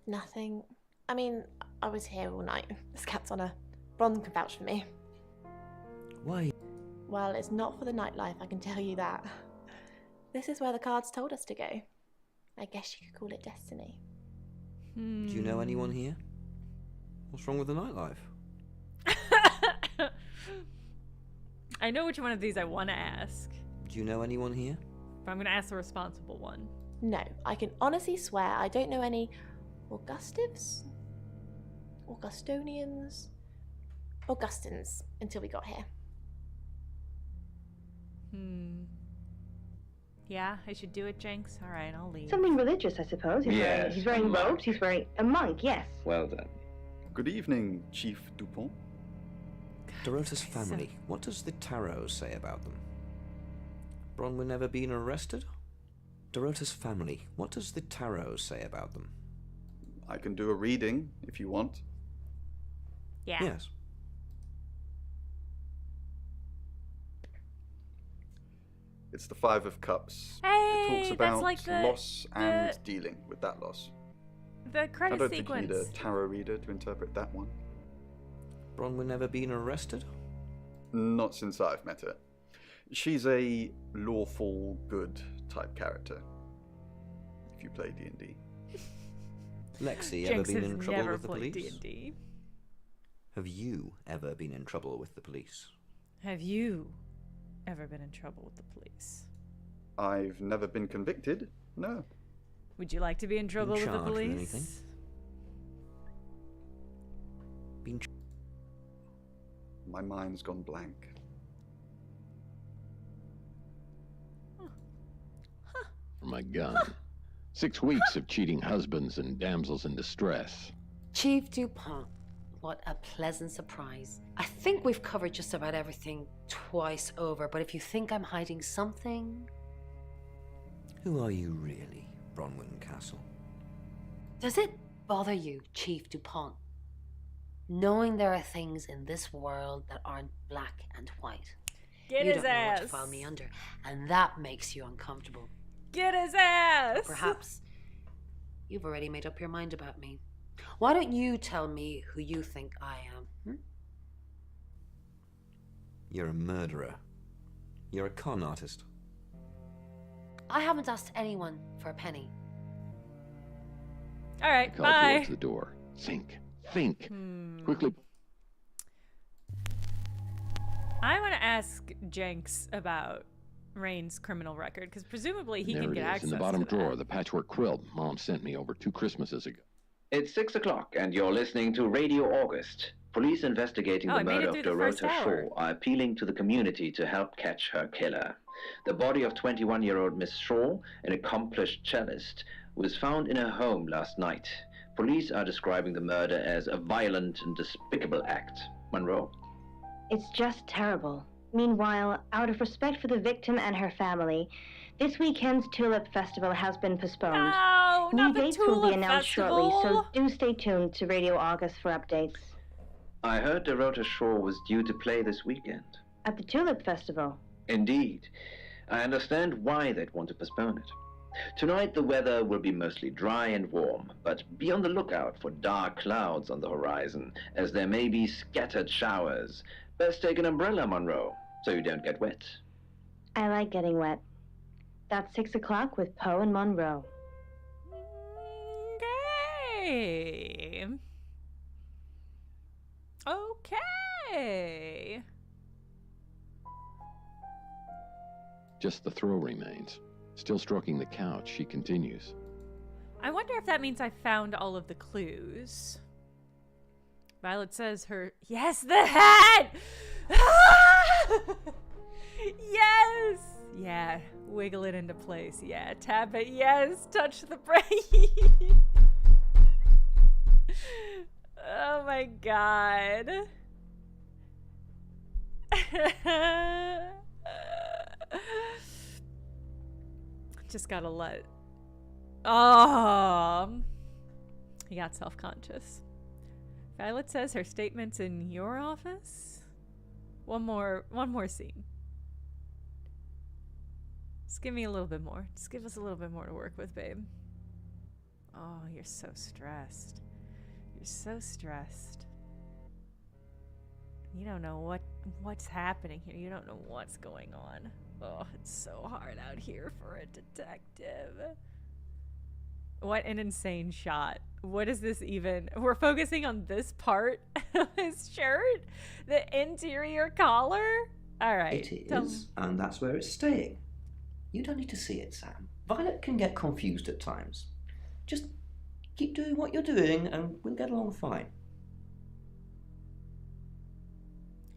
Nothing. I mean, I was here all night. This cat's on her. Bron can vouch for me. Why? Well, it's not for the nightlife, I can tell you that. This is where the cards told us to go. I guess you could call it destiny. Do you know anyone here? What's wrong with the nightlife? I know which one of these I want to ask. Do you know anyone here? But I'm going to ask the responsible one. No, I can honestly swear I don't know any Augustives? Augustonians? Augustins until we got here. Yeah, I should do it, Jinx. All right, I'll leave. Something religious, I suppose. Yes, He's wearing a monk. robes. He's wearing a monk, yes. Well done. Good evening, Chief Dupont. Dorota's family. What does the tarot say about them? Bronwyn never been arrested? Dorota's family. What does the tarot say about them? I can do a reading if you want. Yeah. Yes. It's the Five of Cups. Hey, it talks that's about like the- loss and dealing with that loss. The I credit don't think you sequence. need a tarot reader to interpret that one. Bronwyn never been arrested? Not since I've met her. She's a lawful good type character. If you play D&D. Lexi Jinx ever been has in trouble never with the played police? D&D. Have you ever been in trouble with the police? Have you ever been in trouble with the police? I've never been convicted. No. Would you like to be in trouble with the charged with police? anything? Been My mind's gone blank. For my gun. 6 weeks of cheating husbands and damsels in distress. Chief Dupont, what a pleasant surprise. I think we've covered just about everything twice over, but if you think I'm hiding something... Who are you really, Bronwyn Castle? Does it bother you, Chief Dupont, knowing there are things in this world that aren't black and white? Get you his don't know what to ass. file me under, and that makes you uncomfortable. Get his ass. Or perhaps you've already made up your mind about me. Why don't you tell me who you think I am? You're a murderer. You're a con artist. I haven't asked anyone for a penny. All right, Call bye. towards the door. Think. Quickly. I want to ask Jenks about Rain's criminal record, because presumably he There can it get is, access in the bottom to drawer, that. the patchwork quilt Mom sent me over 2 Christmases ago. It's 6 o'clock, and you're listening to Radio August. Police investigating Oh, the I made murder it of through the first Dorota hour. Shaw are appealing to the community to help catch her killer. The body of 21-year-old Miss Shaw, an accomplished cellist, was found in her home last night. Police are describing the murder as a violent and despicable act. Monroe? It's just terrible. Meanwhile, out of respect for the victim and her family, this weekend's Tulip Festival has been postponed. No, New not the dates will be Tulip announced Festival. shortly, so do stay tuned to Radio August for updates. I heard Dorota Shaw was due to play this weekend. At the Tulip Festival. Indeed. I understand why they'd want to postpone it. Tonight the weather will be mostly dry and warm, but be on the lookout for dark clouds on the horizon, as there may be scattered showers. Best take an umbrella, Monroe, so you don't get wet. I like getting wet. That's 6 o'clock with Poe and Monroe. Okay. Okay. Just the throw remains. Still stroking the couch, she continues. I wonder if that means I found all of the clues. Violet says her... Yes, the hat! Yes! Yeah, wiggle it into place. Yeah, tap it. Yes, touch the brain. Oh my god. Just gotta let... Oh, he got self-conscious. Violet says her statement's in your office? One more scene. Just give me a little bit more. Just give us a little bit more to work with, babe. Oh, you're so stressed. You're so stressed. You don't know what's happening here. You don't know what's going on. Oh, it's so hard out here for a detective. What an insane shot. What is this even? We're focusing on this part of his shirt? The interior collar? Alright. It is, and that's where it's staying. You don't need to see it, Sam. Violet can get confused at times. Just keep doing what you're doing and we'll get along fine.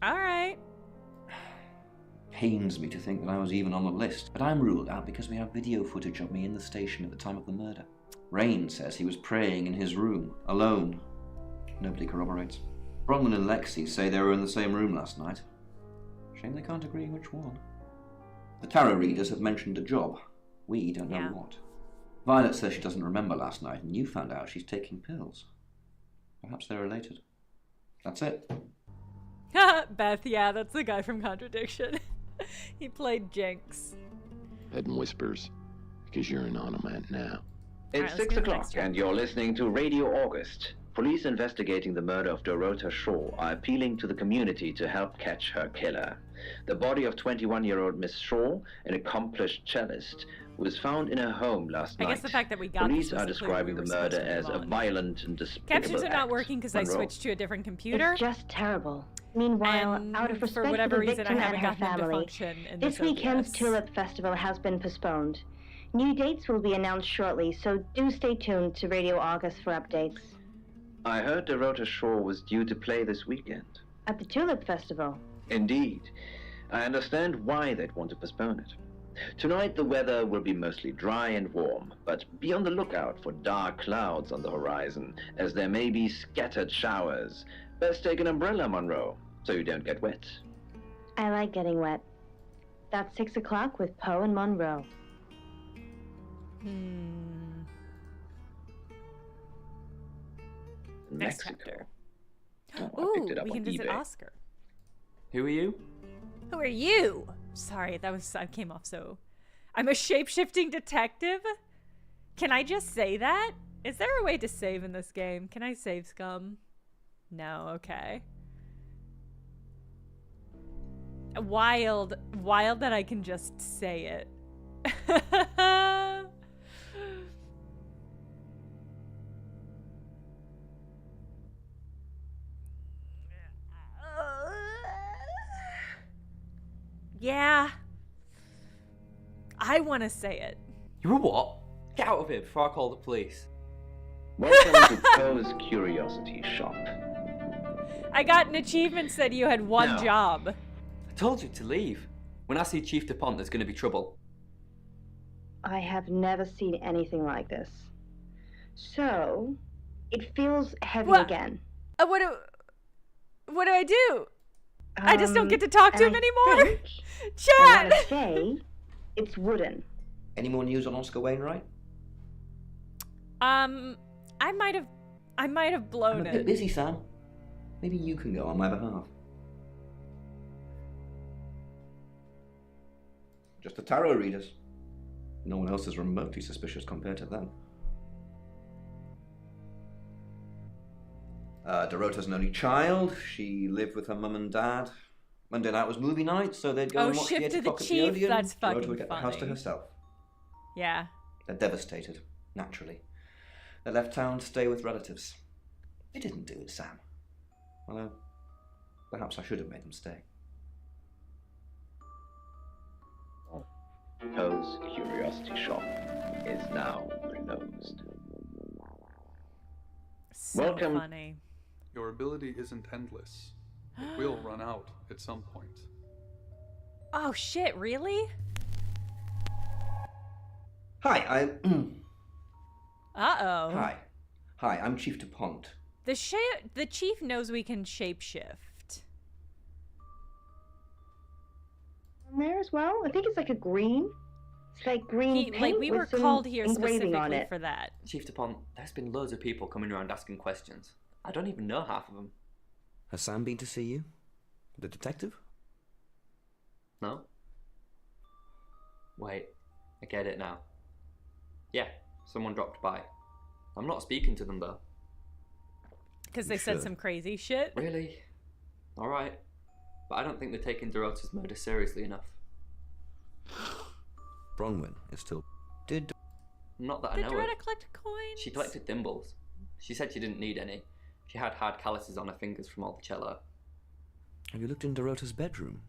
Alright. Pains me to think that I was even on the list, but I'm ruled out because we have video footage of me in the station at the time of the murder. Rain says he was praying in his room, alone. Nobody corroborates. Bronwyn and Lexi say they were in the same room last night. Shame they can't agree which one. The tarot readers have mentioned a job. We don't know what. Violet says she doesn't remember last night, and you found out she's taking pills. Perhaps they're related. That's it. Beth, yeah, that's the guy from Contradiction. He played Jinx. Head and whispers, because you're an onomant now. It's 6 o'clock, and you're listening to Radio August. Police investigating the murder of Dorota Shaw are appealing to the community to help catch her killer. The body of 21-year-old Miss Shaw, an accomplished cellist, was found in her home last night. I guess the fact that we got Police are describing the murder as a violent and despicable Captions are not act. working because I Monroe. switched to a different computer. It's just terrible. Meanwhile, And out of for respect whatever the reason, I victim haven't and her gotten them to family, function in this this weekend's OBS. Tulip Festival has been postponed. New dates will be announced shortly, so do stay tuned to Radio August for updates. I heard Dorota Shaw was due to play this weekend. At the Tulip Festival. Indeed. I understand why they'd want to postpone it. Tonight the weather will be mostly dry and warm, but be on the lookout for dark clouds on the horizon, as there may be scattered showers. Best take an umbrella, Monroe, so you don't get wet. I like getting wet. That's 6 o'clock with Poe and Monroe. Next Mexico. chapter. Oh, I Ooh, picked it up we on can visit eBay. Oscar. Who are you? Who are you? Sorry, I came off so... I'm a shape-shifting detective? Can I just say that? Is there a way to save in this game? Can I save scum? No, okay. Wild that I can just say it. Yeah. I want to say it. You're a what? Get out of here before I call the police. Welcome to Poe's Curiosity Shop. I got an achievement said you had one No. job. I told you to leave. When I see Chief DuPont, there's going to be trouble. I have never seen anything like this. So, it feels heavy What? again. What do I do? I just don't get to talk to him and I anymore. think, I Chad. want to say, it's wooden. Any more news on Oscar Wainwright? I might have I'm blown a bit it. busy, Sam. Maybe you can go on my behalf. Just the tarot readers. No one else is remotely suspicious compared to them. Dorota's an only child. She lived with her mum and dad. Monday night was movie night, so they'd go and watch the 8 o'clock at the Odeon. That's fucking Dorota would get the house to funny. herself. Yeah. They're devastated, naturally. They left town to stay with relatives. They didn't do it, Sam. Although, perhaps I should have made them stay. Poe's curiosity shop is now closed. So Welcome. funny. Your ability isn't endless. It will run out at some point. Oh shit, really? Hi, Uh-oh. Hi, I'm Chief DuPont. The chief knows we can shapeshift. There as well? I think it's like a green. It's like green paint Like, we with were some called here engraving on specifically it. for that. Chief DuPont, there's been loads of people coming around asking questions. I don't even know half of them. Has Sam been to see you? The detective? No? Wait, I get it now. Yeah, someone dropped by. I'm not speaking to them though. Because they said some crazy shit. Really? Alright. But I don't think they're taking Dorota's murder seriously enough. Bronwyn is still... Not that I Did know Dorota of. collect coins? She collected thimbles. She said she didn't need any. She had hard calluses on her fingers from all the cello. Have you looked in Dorota's bedroom?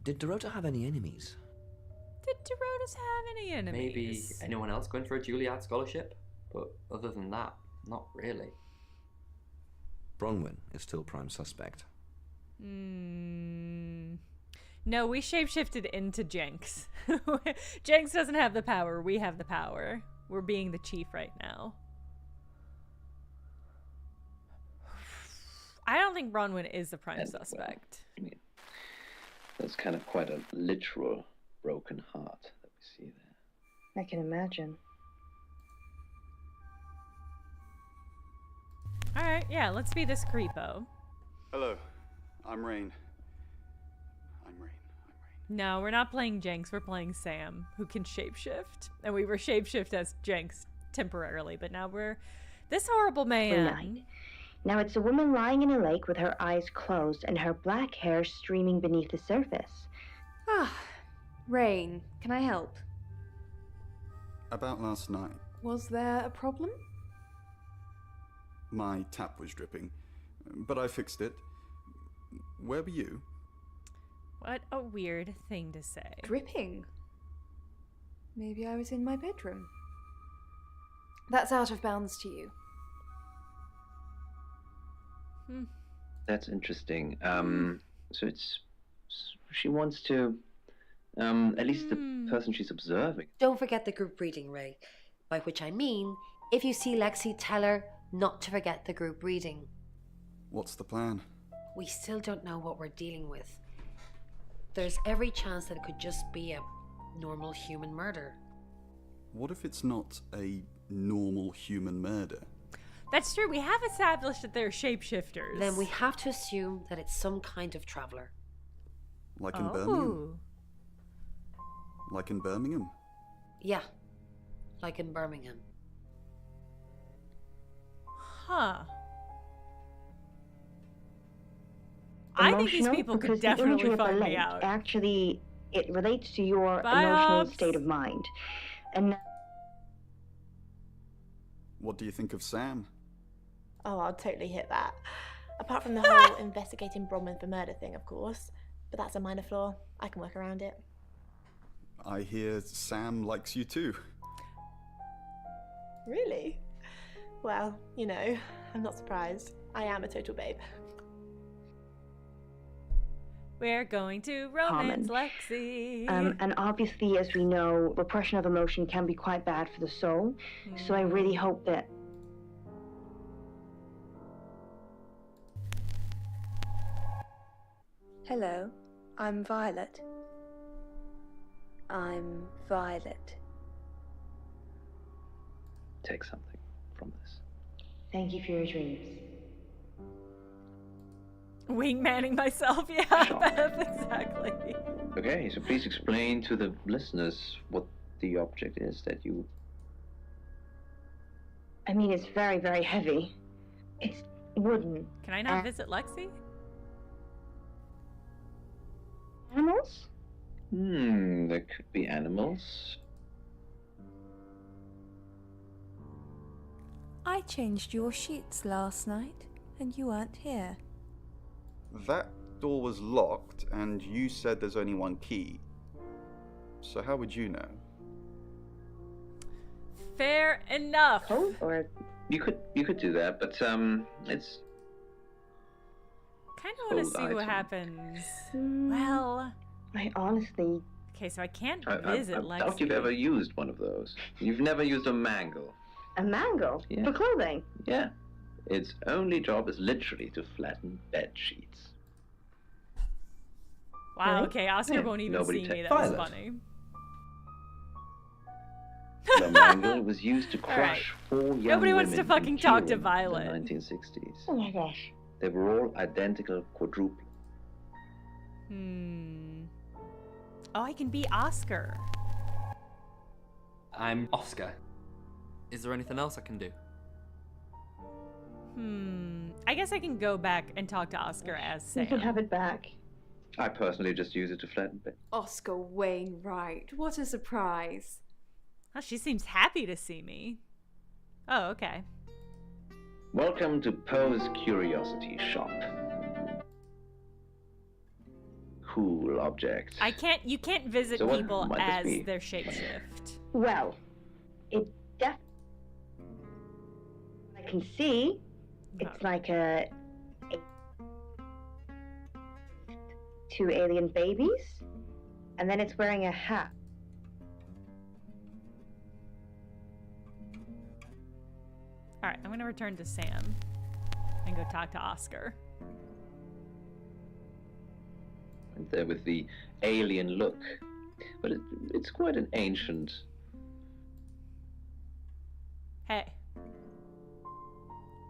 Did Dorota have any enemies? Did Dorota's have any enemies? Maybe anyone else going for a Juilliard scholarship? But other than that, not really. Bronwyn is still prime suspect. No, we shapeshifted into Jenks. Jenks doesn't have the power. We have the power. We're being the chief right now. I don't think Bronwyn is the prime suspect. I mean, that's kind of quite a literal broken heart that we see there. I can imagine. Alright, yeah, let's be this creepo. Hello, I'm Rain. No, we're not playing Jenks, we're playing Sam, who can shapeshift. And we were shapeshift as Jenks temporarily, but now we're this horrible man. Night. Now it's a woman lying in a lake with her eyes closed and her black hair streaming beneath the surface. Ah, Rain, can I help? About last night, Was there a problem? my tap was dripping, but I fixed it. Where were you? What a weird thing to say. Dripping? Maybe I was in my bedroom. That's out of bounds to you. That's interesting. So she wants to, at least the person she's observing. Don't forget the group reading, Ray. By which I mean, if you see Lexi, tell her not to forget the group reading. What's the plan? We still don't know what we're dealing with. There's every chance that it could just be a normal human murder. What if it's not a normal human murder? That's true, we have established that they're shapeshifters. Then we have to assume that it's some kind of traveler. Like in Birmingham? Like in Birmingham? Yeah, like in Birmingham. Huh. I think these Emotional, people because could the imagery definitely of the find me lake, out. Actually, it relates to your Bye, emotional Hobbs. state of mind. And What do you think of Sam? Oh, I'll totally hit that. Apart from the whole investigating Bronwyn for murder thing, of course. But that's a minor flaw. I can work around it. I hear Sam likes you too. Really? Well, you know, I'm not surprised. I am a total babe. We're going to romance Lexi. and obviously, as we know, repression of emotion can be quite bad for the soul. So I really hope that Hello, I'm Violet. I'm Violet. Take something from this. thank you for your dreams. Wingmanning myself, yeah, Beth, exactly. Okay, so please explain to the listeners what the object is that you... I mean, it's very, very heavy. It's wooden. Can I not visit Lexi? Animals? There could be animals. I changed your sheets last night, and you weren't here. That door was locked, and you said there's only one key. So how would you know? Fair enough. Code or You could do that, but it's... Kind of want to see Cold what item. happens. Well... I honestly... Okay, so I can't I visit Lexi. doubt you've ever used one of those. You've never used a mangle. A mangle? Yeah. For clothing? Yeah. Its only job is literally to flatten bed sheets. Wow, Really? okay, Oscar won't even Nobody see ta- me. That was Violet. funny. The mangle was used to All right. crush 4 young Nobody wants to women in fucking talk to June Violet. in the 1960s. Oh my gosh. They were all identical quadruplets. Oh, I can be Oscar. I'm Oscar. Is there anything else I can do? I guess I can go back and talk to Oscar as Sam. You can have it back. I personally just use it to flatten bed. Oscar Wainwright, what a surprise. Oh, she seems happy to see me. Oh, okay. Welcome to Poe's Curiosity Shop. Cool object. You can't visit So what people might this as be? their shapeshift. Well, it I can see it's like a 2 alien babies, and then it's wearing a hat. Alright, I'm gonna return to Sam and go talk to Oscar. And there with the alien look. But it's quite an ancient... Hey.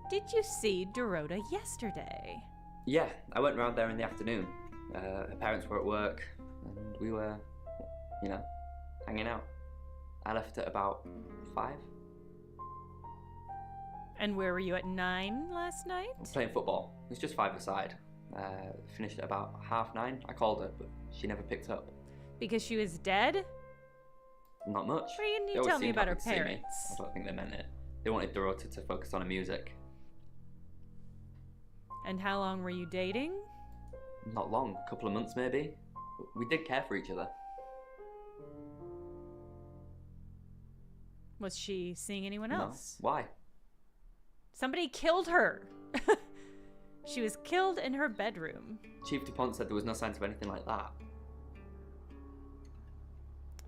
Did you see Dorota yesterday? Yeah, I went round there in the afternoon. Her parents were at work, and we were, hanging out. I left at about 5. And where were you at 9 last night? I was playing football. It was just 5-a-side. Finished at about 9:30. I called her, but she never picked up. Because she was dead? Not much. What do you need They to always tell me seemed about her happy to see me. parents? I don't think they meant it. They wanted Dorota to focus on her music. And how long were you dating? Not long, a couple of months maybe. But we did care for each other. Was she seeing anyone No. else? Why? Somebody killed her! She was killed in her bedroom. Chief DuPont said there was no signs of anything like that.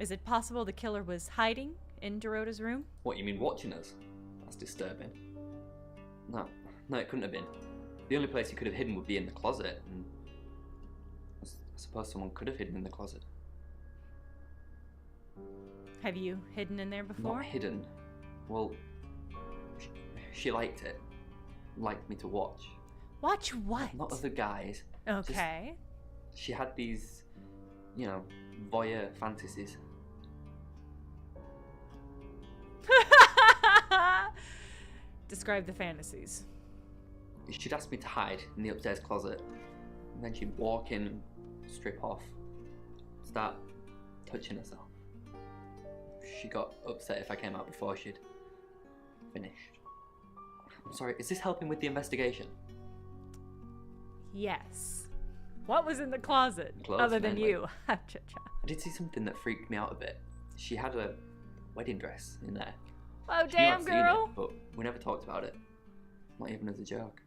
Is it possible the killer was hiding in Dorota's room? What, you mean watching us? That's disturbing. No, it couldn't have been. The only place he could have hidden would be in the closet, and I suppose someone could have hidden in the closet. Have you hidden in there before? Not hidden. Well, she liked it. Liked me to watch. Watch what? Not other guys. Okay. Just, she had these, voyeur fantasies. Describe the fantasies. She'd ask me to hide in the upstairs closet, and then she'd walk in, strip off, start touching herself. She got upset if I came out before she'd finished. I'm sorry, is this helping with the investigation? Yes. What was in the closet? Clothes, other than mainly. you? Cha-cha. I did see something that freaked me out a bit. She had a wedding dress in there. Oh, She knew damn, I'd seen girl. it, but we never talked about it. Not even as a joke.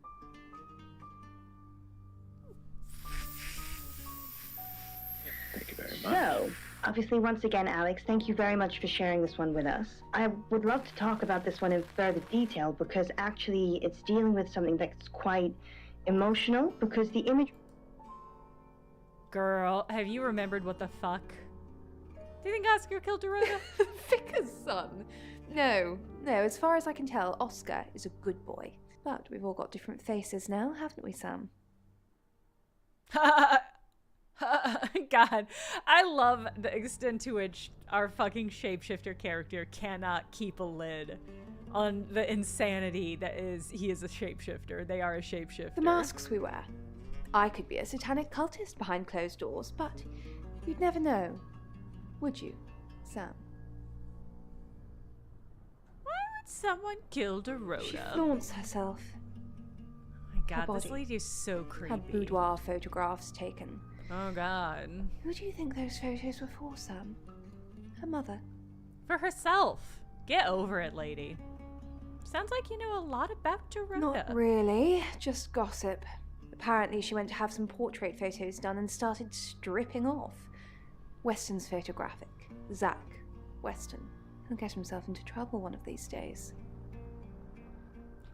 Thank you very much. So, obviously, once again, Alex, thank you very much for sharing this one with us. I would love to talk about this one in further detail because actually it's dealing with something that's quite emotional because the image... Girl, have you remembered what the fuck? Do you think Oscar killed Dorota? Vicar's son. No, as far as I can tell, Oscar is a good boy. But we've all got different faces now, haven't we, Sam? God, I love the extent to which our fucking shapeshifter character cannot keep a lid on the insanity that is he is a shapeshifter. They are a shapeshifter. The masks we wear. I could be a satanic cultist behind closed doors, but you'd never know, would you, Sam? Why would someone kill Dorota? She flaunts herself. Oh my God, this lady is so creepy. Had boudoir photographs taken. Oh God. Who do you think those photos were for, Sam? Her mother. For herself. Get over it, lady. Sounds like you know a lot about Dorota. Not really, just gossip. Apparently she went to have some portrait photos done and started stripping off. Weston's photographic. Zach Weston. He'll get himself into trouble one of these days.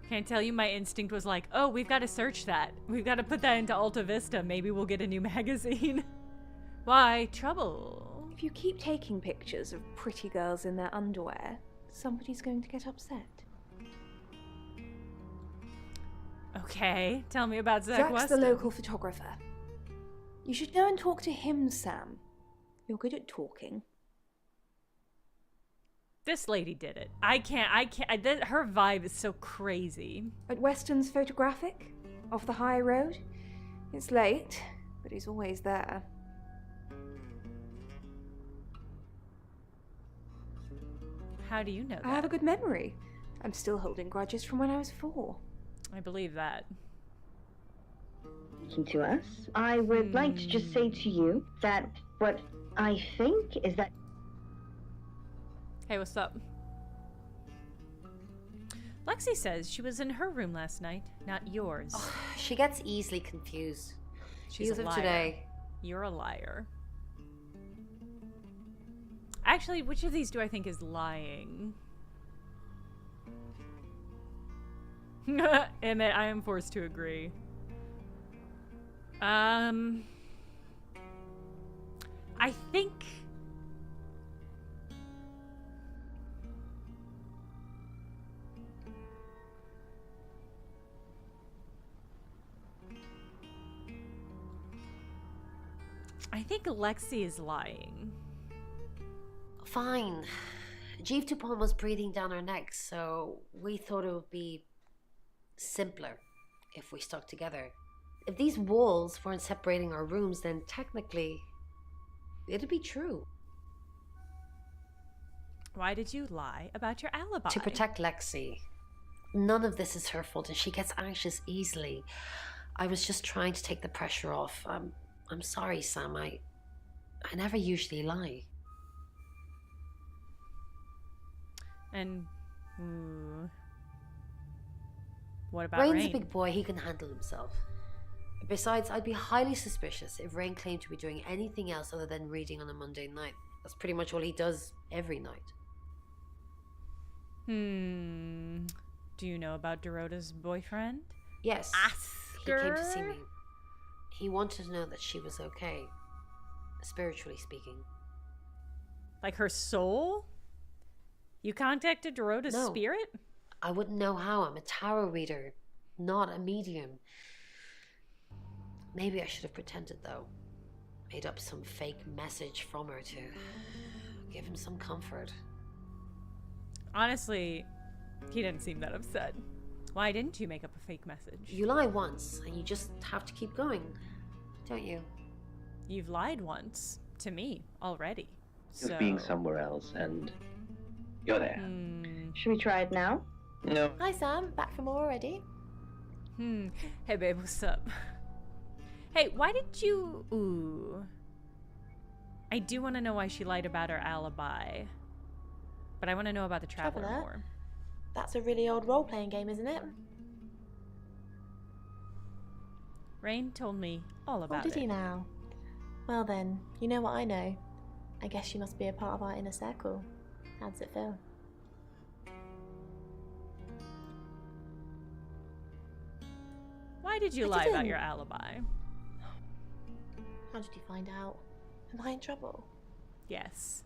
Can't tell you, my instinct was like, oh, we've got to search that. We've got to put that into Alta Vista. Maybe we'll get a new magazine. Why, trouble. If you keep taking pictures of pretty girls in their underwear, somebody's going to get upset. Okay, tell me about Zach Zach's Weston. the local photographer. You should go and talk to him, Sam. You're good at talking. This lady did it. Her vibe is so crazy. At Weston's photographic? Off the high road? It's late, but he's always there. How do you know that? I have a good memory. I'm still holding grudges from when I was 4. I believe that. To us, I would like to just say to you that what I think is that... Hey, what's up? Lexi says she was in her room last night, not yours. Oh, she gets easily confused. She's As a of liar. today. You're a liar. Actually, which of these do I think is lying? Emmett, I am forced to agree. I think... I think Lexi is lying. Fine. Jeeve Dupont was breathing down our necks, so we thought it would be simpler if we stuck together. If these walls weren't separating our rooms, then technically it'd be true. Why did you lie about your alibi? To protect Lexi. None of this is her fault, and she gets anxious easily. I was just trying to take the pressure off. I'm sorry, Sam. I never usually lie. And what about Rain's Rain? a big boy. He can handle himself. Besides, I'd be highly suspicious if Rain claimed to be doing anything else other than reading on a Monday night. That's pretty much all he does every night. Do you know about Dorota's boyfriend? Yes. He came to see me. He wanted to know that she was okay, spiritually speaking. Like her soul? You contacted Dorota's No. spirit? I wouldn't know how. I'm a tarot reader, not a medium. Maybe I should have pretended, though. Made up some fake message from her to give him some comfort. Honestly, he didn't seem that upset. Why didn't you make up a fake message? You lie once, and you just have to keep going, don't you? You've lied once to me already. You're So being somewhere else, and you're there. Should we try it now? No. Hi Sam, back from already. Hey babe, what's up? Hey, why did you... Ooh. I do want to know why she lied about her alibi. But I want to know about the Traveler more. That's a really old role-playing game, isn't it? Rain told me all about Did it. he now? Well then, you know what I know. I guess you must be a part of our inner circle. How does it feel? Why did you I lie about didn't. your alibi? How did you find out? Am I in trouble? Yes.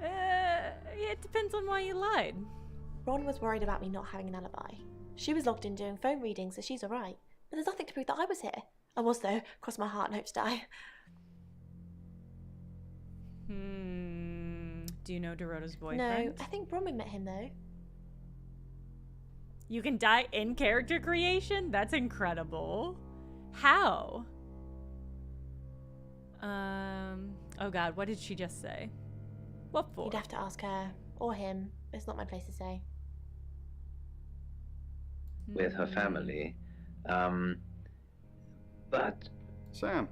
It depends on why you lied. Ron was worried about me not having an alibi. She was logged in doing phone readings, so she's alright. But there's nothing to prove that I was here. I was, though. Cross my heart and hope to die. Do you know Dorota's boyfriend? No, I think Bronwyn met him, though. You can die in character creation? That's incredible. How? Oh god, what did she just say? What for? You'd have to ask her. Or him. It's not my place to say. With her family. But... Sam,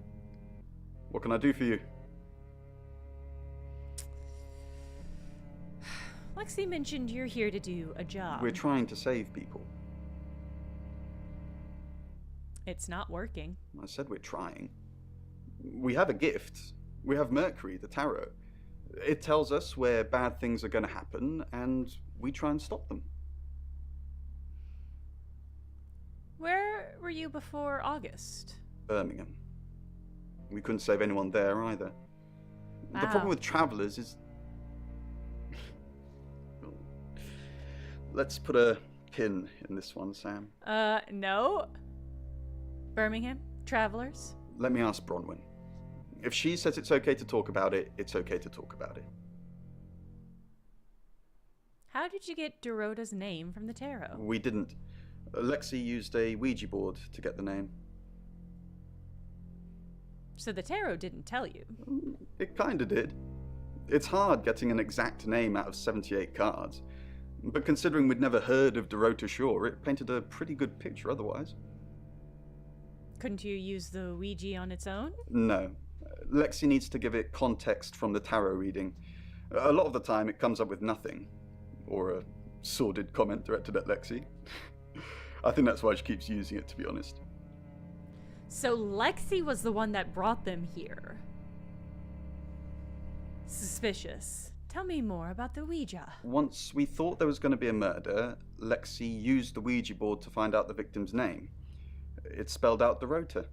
what can I do for you? Lexi mentioned you're here to do a job. We're trying to save people. It's not working. I said we're trying. We have a gift. We have Mercury, the tarot. It tells us where bad things are going to happen, and we try and stop them. Where were you before August? Birmingham. We couldn't save anyone there either. The problem with travelers is... Let's put a pin in this one, Sam. No. Birmingham? Travelers? Let me ask Bronwyn. If she says it's okay to talk about it, it's okay to talk about it. How did you get Dorota's name from the tarot? We didn't. Lexi used a Ouija board to get the name. So the tarot didn't tell you? It kinda did. It's hard getting an exact name out of 78 cards. But considering we'd never heard of Dorota Shaw, it painted a pretty good picture otherwise. Couldn't you use the Ouija on its own? No. Lexi needs to give it context from the tarot reading. A lot of the time it comes up with nothing. Or a sordid comment directed at Lexi. I think that's why she keeps using it, to be honest. So Lexi was the one that brought them here. Suspicious. Tell me more about the Ouija. Once we thought there was going to be a murder, Lexi used the Ouija board to find out the victim's name. It spelled out Dorota.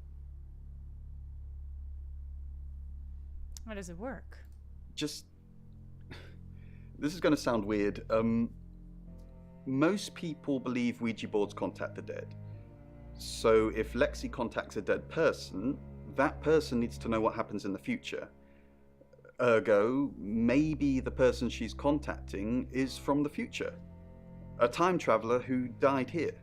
How does it work? Just... This is going to sound weird. Most people believe Ouija boards contact the dead. So if Lexi contacts a dead person, that person needs to know what happens in the future. Ergo, maybe the person she's contacting is from the future. A time traveler who died here.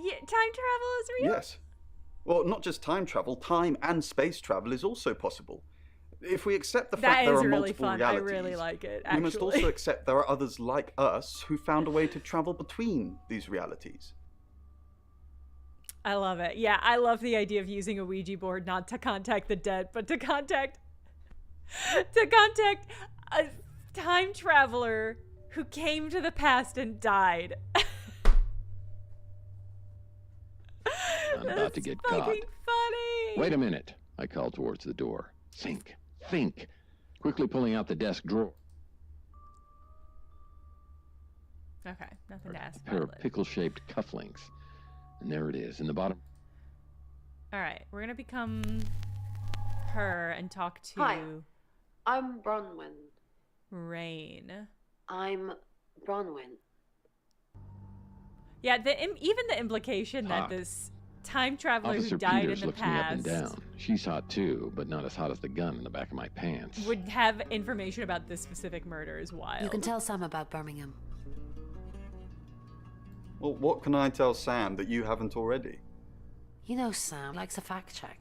Yeah, time travel is real? Yes. Well, not just time travel, time and space travel is also possible. If we accept the fact there are multiple realities, I really like it, actually. We must also accept there are others like us who found a way to travel between these realities. I love it. Yeah, I love the idea of using a Ouija board not to contact the dead, but to contact a time traveler who came to the past and died. I'm about to get caught. Funny. Wait a minute, I called towards the door. Think. Quickly pulling out the desk drawer. Okay, nothing to ask A pair about. of pickle-shaped cufflinks. And there it is, in the bottom. Alright, we're gonna become her and talk to... Hi, I'm Bronwyn. Rain. I'm Bronwyn. Yeah, even the implication that this time traveler Officer who died Peters in the looks me up and past down. She's hot too, but not as hot as the gun in the back of my pants. would have information about this specific murder is wild. You can tell Sam about Birmingham. Well, what can I tell Sam that you haven't already? You know Sam likes a fact check.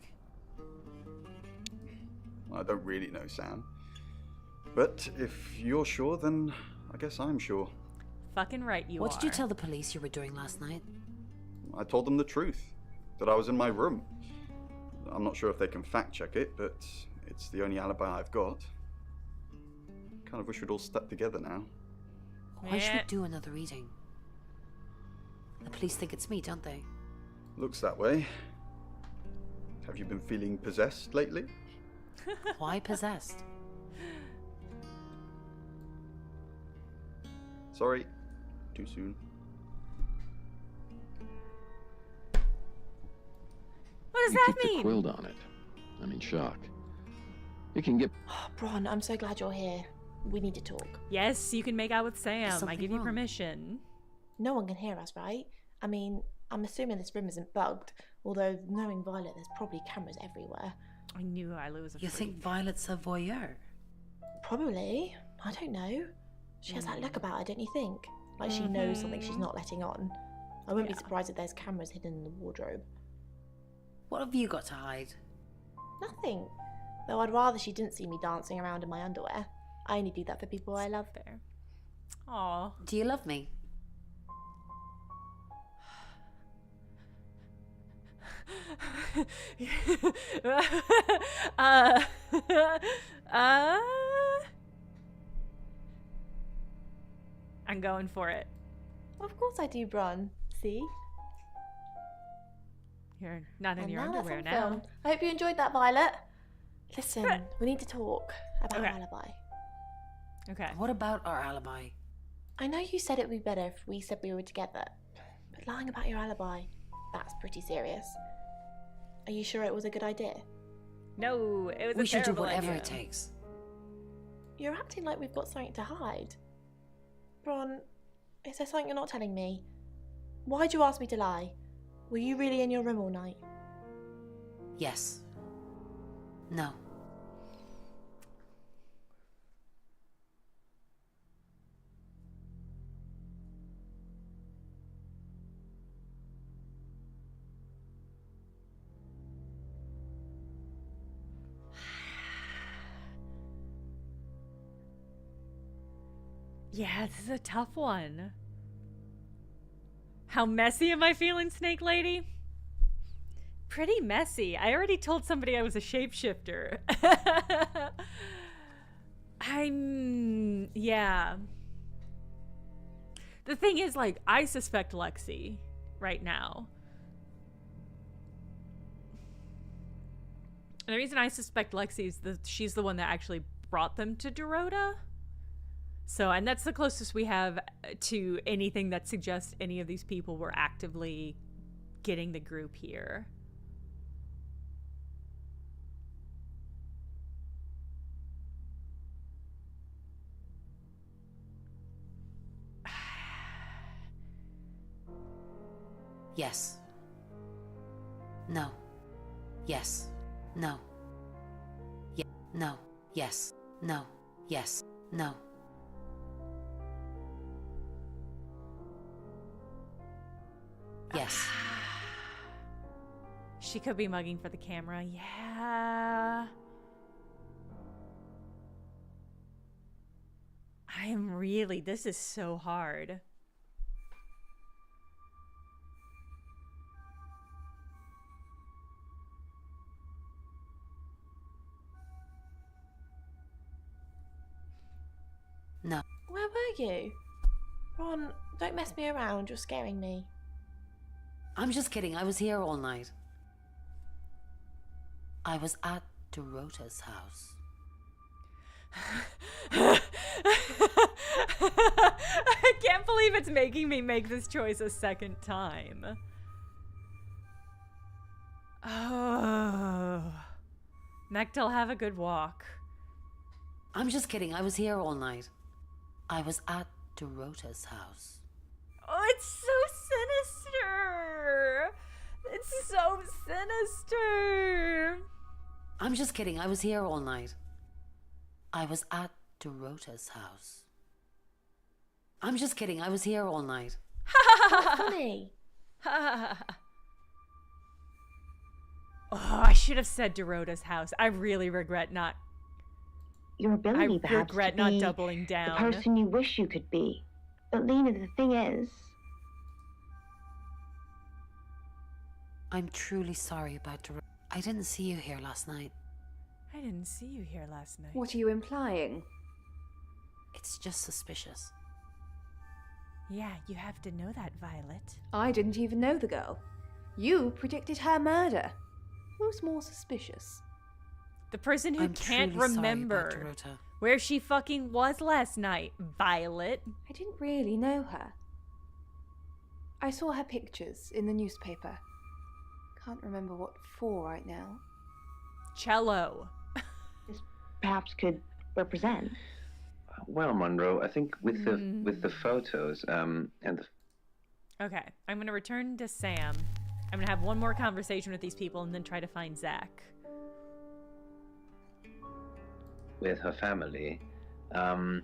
I don't really know Sam. But if you're sure, then I guess I'm sure. Fucking right you What are. did you tell the police you were doing last night? I told them the truth. That I was in my room. I'm not sure if they can fact check it, but it's the only alibi I've got. Kind of wish we'd all stuck together now. Why should we do another reading? The police think it's me, don't they? Looks that way. Have you been feeling possessed lately? Why possessed? Sorry, too soon. What does You that keep the mean? quilt on it. I'm in shock. It can get... Oh, Bron, I'm so glad you're here. We need to talk. Yes, you can make out with Sam. I something give you wrong? permission. No one can hear us, right? I mean, I'm assuming this room isn't bugged, although knowing Violet, there's probably cameras everywhere. I knew Violet was a You think Violet's a voyeur? Probably. I don't know. She has that look about her, don't you think? Like she knows something she's not letting on. I wouldn't be surprised if there's cameras hidden in the wardrobe. What have you got to hide? Nothing. Though I'd rather she didn't see me dancing around in my underwear. I only do that for people I love. Fair. Aw. Do you love me? I'm going for it. Of course I do, Bron. See? You're not in And your now that's underwear on now. film. I hope you enjoyed that, Violet. Listen, we need to talk about Okay. our alibi. Okay. What about our alibi? I know you said it would be better if we said we were together, but lying about your alibi, that's pretty serious. Are you sure it was a good idea? No, it was We a should do terrible whatever idea. it takes. You're acting like we've got something to hide. Bron, is there something you're not telling me? Why'd you ask me to lie? Were you really in your room all night? Yes. No. Yeah, this is a tough one. How messy am I feeling, Snake Lady? Pretty messy. I already told somebody I was a shapeshifter. Yeah. The thing is, like, I suspect Lexi right now. And the reason I suspect Lexi is that she's the one that actually brought them to Dorota. So, and that's the closest we have to anything that suggests any of these people were actively getting the group here. Yes. No. Yes. No. No. Yes. No. Yes. No. Yes. She could be mugging for the camera. Yeah. I am really, this is so hard. No. Where were you? Ron, don't mess me around. You're scaring me. I'm just kidding. I was here all night. I was at Dorota's house. I can't believe it's making me make this choice a second time. Oh. Mechtel, have a good walk. I'm just kidding. I was here all night. I was at Dorota's house. Oh, it's so sinister. It's so sinister. I'm just kidding. I was here all night. I was at Dorota's house. I'm just kidding. I was here all night. Funny. Oh, I should have said Dorota's house. I really regret not. Your ability, I perhaps, regret to not be doubling the down. person you wish you could be. But Lena, the thing is, I'm truly sorry about Dorota. I didn't see you here last night. I didn't see you here last night. What are you implying? It's just suspicious. Yeah, you have to know that, Violet. I didn't even know the girl. You predicted her murder. Who's more suspicious? The person who I'm can't truly sorry about remember Dorota. where she fucking was last night, Violet. I didn't really know her. I saw her pictures in the newspaper. Can't remember what for right now. Cello. this perhaps could represent. Well, Monroe, I think with the photos and the Okay, I'm gonna return to Sam. I'm gonna have one more conversation with these people and then try to find Zach. with her family, but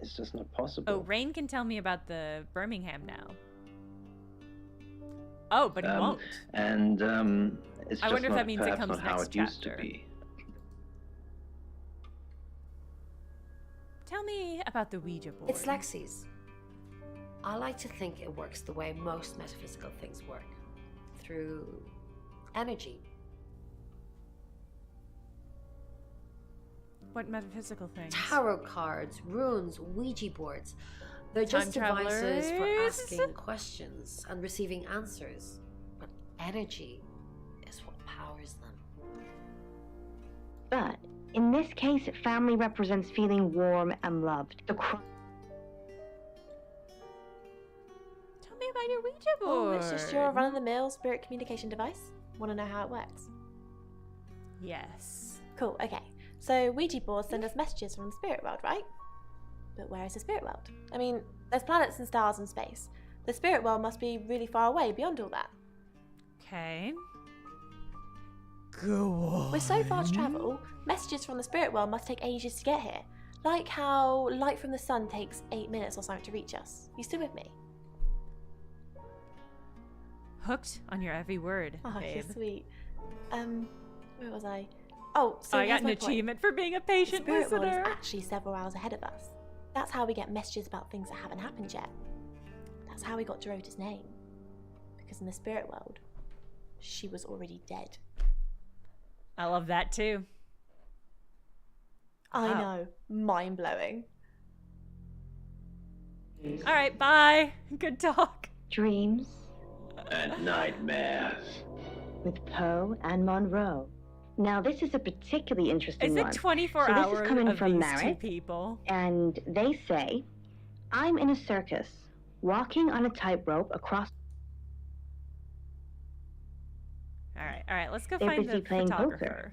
it's just not possible. Oh, Rain can tell me about the Birmingham now. Oh, but he won't. And it's I just wonder if not, that means it perhaps comes not how next it used to chapter. be. Tell me about the Ouija board. It's Lexi's. I like to think it works the way most metaphysical things work. Through energy. What metaphysical things? Tarot cards, runes, Ouija boards. They're just Time devices for travelers. asking questions and receiving answers. But energy is what powers them. But in this case, family represents feeling warm and loved. The Tell me about your Ouija board. Oh, it's just your run-of-the-mill spirit communication device. Want to know how it works? Yes. Cool, okay. So Ouija boards send us messages from the spirit world, right? But where is the spirit world? I mean, there's planets and stars in space. The spirit world must be really far away beyond all that. Okay. Go on. With so fast travel, messages from the spirit world must take ages to get here. Like how light from the sun takes 8 minutes or something to reach us. You still with me? Hooked on your every word, Oh, babe. you're sweet. Where was I? Oh, so I got here's an my point. achievement for being a patient The spirit world listener. is actually several hours ahead of us. That's how we get messages about things that haven't happened yet. That's how we got Dorota's name. Because in the spirit world, she was already dead. I love that too. I Wow. know. Mind-blowing. All right, bye. Good talk. dreams And nightmares. with Poe and Monroe. Now, this is a particularly interesting Is one. it 24 so this hours is coming of from these two Merritt, people? and they say, I'm in a circus, walking on a tightrope across. All right, let's go They're find busy the playing photographer. poker.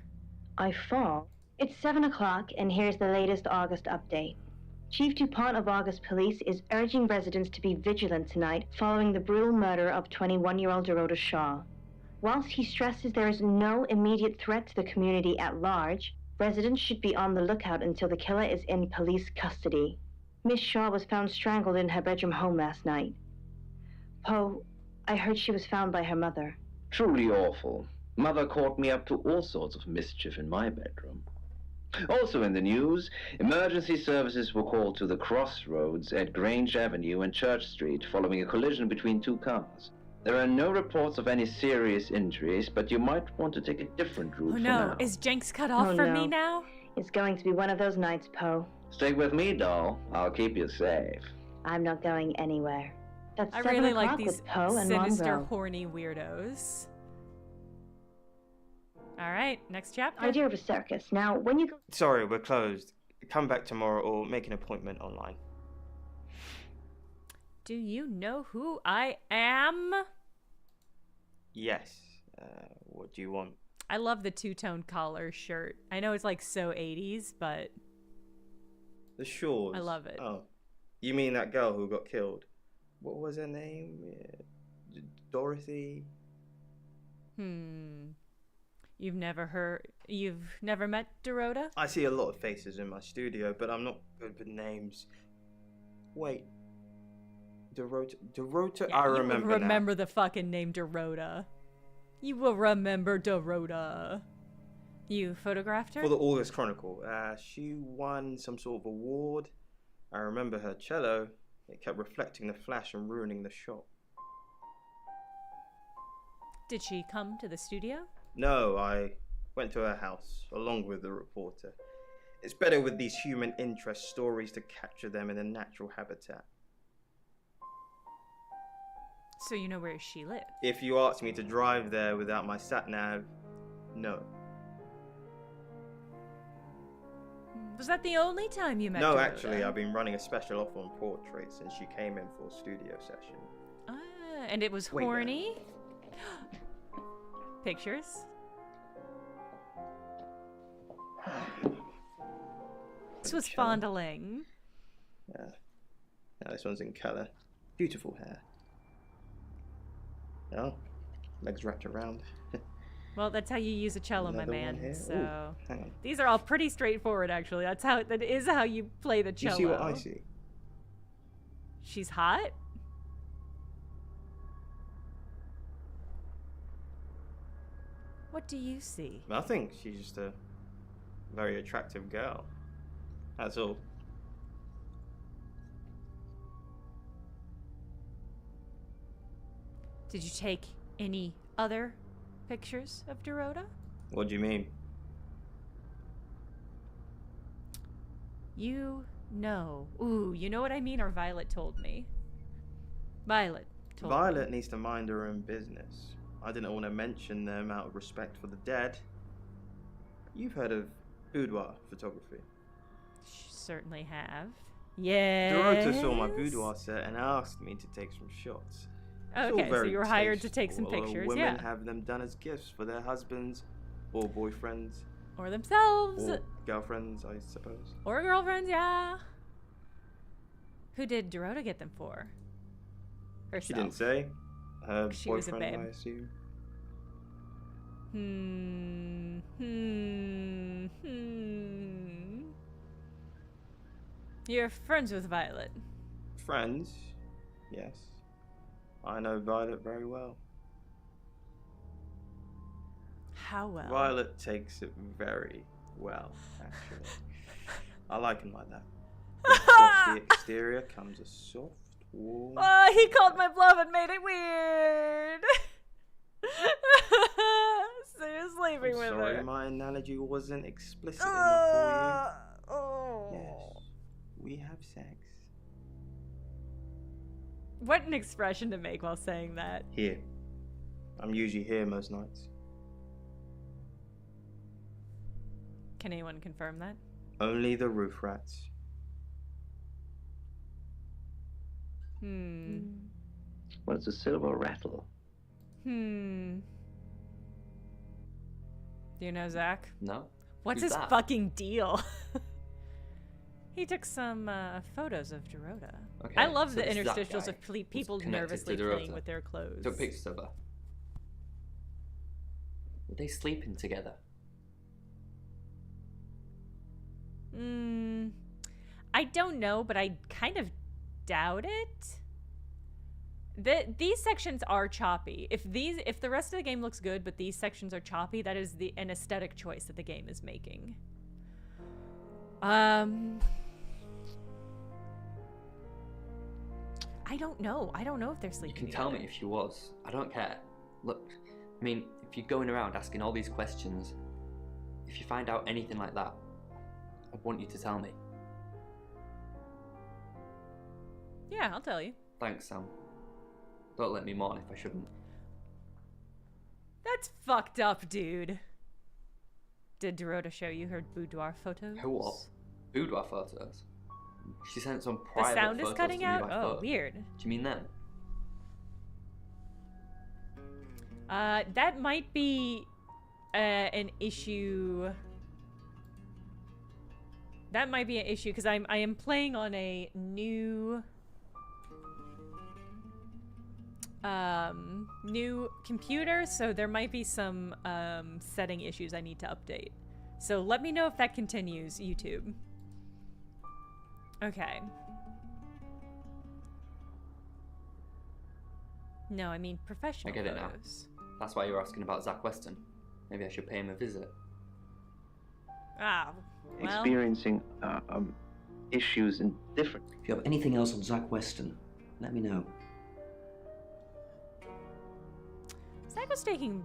I fall. It's 7 o'clock, and here's the latest August update. Chief DuPont of August Police is urging residents to be vigilant tonight following the brutal murder of 21-year-old Dorota Shaw. Whilst he stresses there is no immediate threat to the community at large, residents should be on the lookout until the killer is in police custody. Miss Shaw was found strangled in her bedroom home last night. Poe, I heard she was found by her mother. Truly awful. Mother caught me up to all sorts of mischief in my bedroom. Also in the news, emergency services were called to the crossroads at Grange Avenue and Church Street following a collision between two cars. There are no reports of any serious injuries, but you might want to take a different route Oh for no, now. is Jenks cut off Oh, for no. me now? It's going to be one of those nights, Poe. Stick with me, doll. I'll keep you safe. I'm not going anywhere. That's I 7 really like o'clock these with Poe and sinister, Monroe. horny weirdos. All right, next chapter. Idea of a circus. Now, when you go... Sorry, we're closed. Come back tomorrow or make an appointment online. Do you know who I am? Yes. What do you want? I love the two-tone collar shirt. I know it's like so 80s, but The Shores. I love it. Oh. You mean that girl who got killed? What was her name? Dorothy? You've never met Dorota? I see a lot of faces in my studio, but I'm not good with names. Wait. Dorota? Yeah, I you remember will now. remember the fucking name Dorota. You will remember Dorota. You photographed her? For the August Chronicle. She won some sort of award. I remember her cello. It kept reflecting the flash and ruining the shot. Did she come to the studio? No, I went to her house, along with the reporter. It's better with these human interest stories to capture them in a natural habitat. So you know where she lives? If you asked me to drive there without my sat-nav, no. Was that the only time you met No, Dorota? actually, I've been running a special offer on portraits since she came in for a studio session. Ah, and it was Wait, horny? Pictures? This was fondling. Yeah. Now this one's in colour. Beautiful hair. Oh, legs wrapped around. Well, that's how you use a cello, my Another one man. here. So Ooh, hang on. these are all pretty straightforward, actually. That is how you play the cello. You see what I see? She's hot. What do you see? Nothing. She's just a very attractive girl. That's all. Did you take any other pictures of Dorota? What do you mean? You know. Ooh, you know what I mean, or Violet told me? Violet told me. Violet needs to mind her own business. I didn't want to mention them out of respect for the dead. You've heard of boudoir photography? Certainly have. Yes. Dorota saw my boudoir set and asked me to take some shots. It's all Okay, so very you were hired to take some tasteful. A lot of pictures, women yeah. have them done as gifts for their husbands or boyfriends. Or themselves. Or girlfriends, I suppose. Or girlfriends, yeah. Who did Dorota get them for? Herself. She didn't say. Her She was a boyfriend, babe. I assume. You're friends with Violet. Friends? Yes. I know Violet very well. How well? Violet takes it very well, actually. I like him like that. Across the exterior comes a soft, warm... Oh, he called my bluff and made it weird. So you're sleeping with Sorry, her. my analogy wasn't explicit enough for you. Oh. Yes, we have sex. What an expression to make while saying that. Here. I'm usually here most nights. Can anyone confirm that? Only the roof rats. What's a silver rattle? Do you know Zach? No. What's Who's his that? fucking deal? He took some photos of Dorota. Okay, I love so the this Zach interstitials guy of people was connected nervously to playing Dorota. with their clothes. Took pictures of her. Were they sleeping together? I don't know, but I kind of doubt it. These sections are choppy. If the rest of the game looks good, but these sections are choppy, that is an aesthetic choice that the game is making. I don't know. I don't know if they're sleeping You can together. tell me if she was. I don't care. Look, I mean, if you're going around asking all these questions, if you find out anything like that, I want you to tell me. Yeah, I'll tell you. Thanks, Sam. Don't let me mourn if I shouldn't. That's fucked up, dude. Did Dorota show you her boudoir photos? Who what? Boudoir photos? She sent some The private sound is photos cutting to me out? by Oh, phone. weird. Do you mean them? That might be an issue. That might be an issue because I am playing on a new new computer, so there might be some setting issues I need to update. So let me know if that continues, YouTube. Okay. No, I mean professional I get it now. photos. That's why you're asking about Zach Weston. Maybe I should pay him a visit. Ah, well. Experiencing issues in different... If you have anything else on Zach Weston, let me know. Zach was taking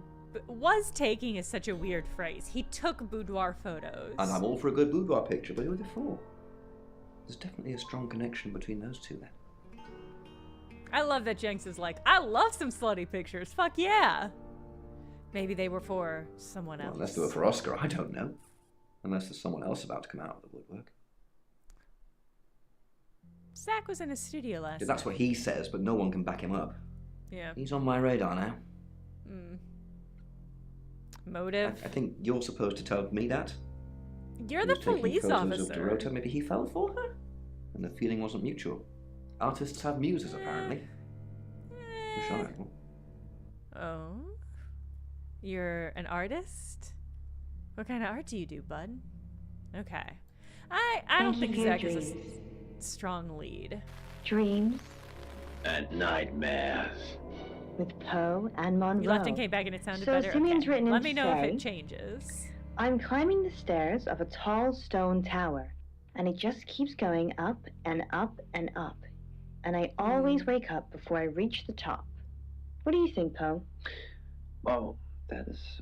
is such a weird phrase. He took boudoir photos. And I'm all for a good boudoir picture, but who are they for? There's definitely a strong connection between those two then. I love that Jenks is like, I love some slutty pictures. Fuck yeah. Maybe they were for someone else. Well, unless they were for Oscar, I don't know. Unless there's someone else about to come out of the woodwork. Zach was in a studio last That's what he says, but no one can back him up. Yeah. He's on my radar now. Motive. I think you're supposed to tell me that. You're He the was taking police photos officer. of Dorota. Maybe he fell for her? And the feeling wasn't mutual. Artists have muses, apparently. Wish I had one. Oh? You're an artist? What kind of art do you do, bud? Okay. I don't think Zach is a strong lead. Dreams And nightmares. with Poe and Monroe. You left and came back and it sounded So better? Simeon's Okay. written Let in me to know if say, it changes. I'm climbing the stairs of a tall stone tower, and it just keeps going up and up and up. And I always wake up before I reach the top. What do you think, Poe? Well, that is,